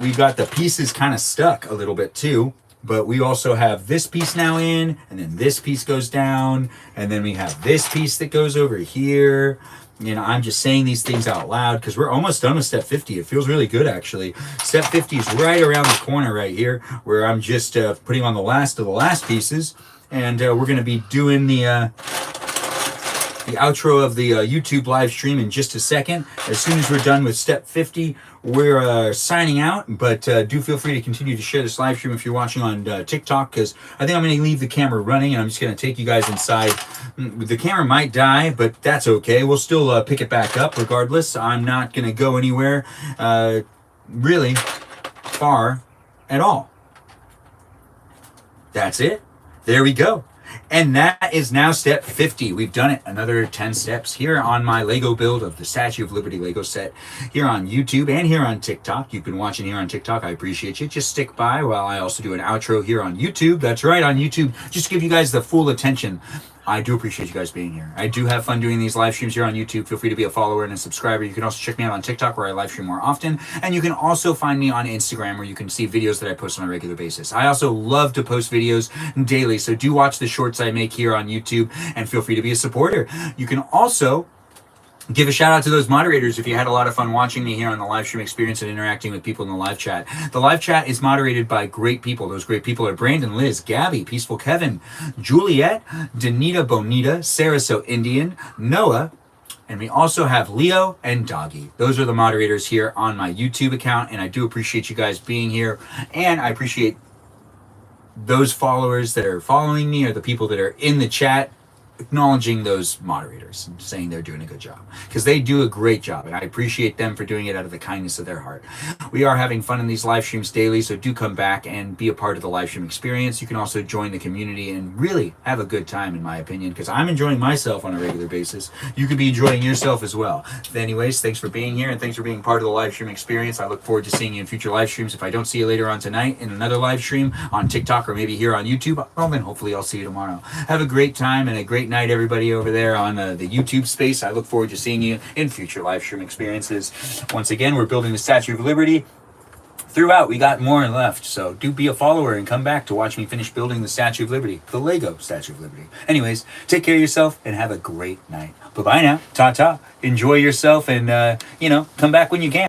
We've got the pieces kind of stuck a little bit too, but we also have this piece now in, and then this piece goes down, and then we have this piece that goes over here, You know, I'm just saying these things out loud because we're almost done with step 50. It feels really good, actually. Step 50 is right around the corner right here, where I'm just putting on the last of the last pieces. And we're going to be doing the outro of the YouTube live stream in just a second. As soon as we're done with step 50, we're signing out, but do feel free to continue to share this live stream if you're watching on TikTok, because I think I'm going to leave the camera running and I'm just going to take you guys inside. The camera might die, but that's okay. We'll still pick it back up regardless. I'm not going to go anywhere really far at all. That's it. There we go. And that is now step 50. We've done it. Another 10 steps here on my Lego build of the Statue of Liberty Lego set here on YouTube and here on TikTok. You've been watching here on TikTok. I appreciate you. Just stick by while I also do an outro here on YouTube. That's right, on YouTube. Just to give you guys the full attention. I do appreciate you guys being here. I do have fun doing these live streams here on YouTube. Feel free to be a follower and a subscriber. You can also check me out on TikTok, where I live stream more often. And you can also find me on Instagram, where you can see videos that I post on a regular basis. I also love to post videos daily, so do watch the shorts I make here on YouTube and feel free to be a supporter. You can also give a shout out to those moderators if you had a lot of fun watching me here on the live stream experience and interacting with people in the live chat. The live chat is moderated by great people. Those great people are Brandon, Liz, Gabby, Peaceful Kevin, Juliet, Danita Bonita, Sarah So Indian, Noah, and we also have Leo and Doggy. Those are the moderators here on my YouTube account, and I do appreciate you guys being here, and I appreciate those followers that are following me, or the people that are in the chat acknowledging those moderators and saying they're doing a good job, because they do a great job, and I appreciate them for doing it out of the kindness of their heart. We are having fun in these live streams daily, so do come back and be a part of the live stream experience. You can also join the community and really have a good time, in my opinion, because I'm enjoying myself on a regular basis. You could be enjoying yourself as well. Anyways, thanks for being here and thanks for being part of the live stream experience. I look forward to seeing you in future live streams. If I don't see you later on tonight in another live stream on TikTok or maybe here on YouTube, well, then hopefully I'll see you tomorrow. Have a great time and a great night, everybody over there on the YouTube space. I look forward to seeing you in future live stream experiences. Once again, we're building the Statue of Liberty. Throughout, we got more left, so do be a follower and come back to watch me finish building the Statue of Liberty, the Lego Statue of Liberty. Anyways, take care of yourself and have a great night. Bye-bye now. Ta-ta. Enjoy yourself and, come back when you can.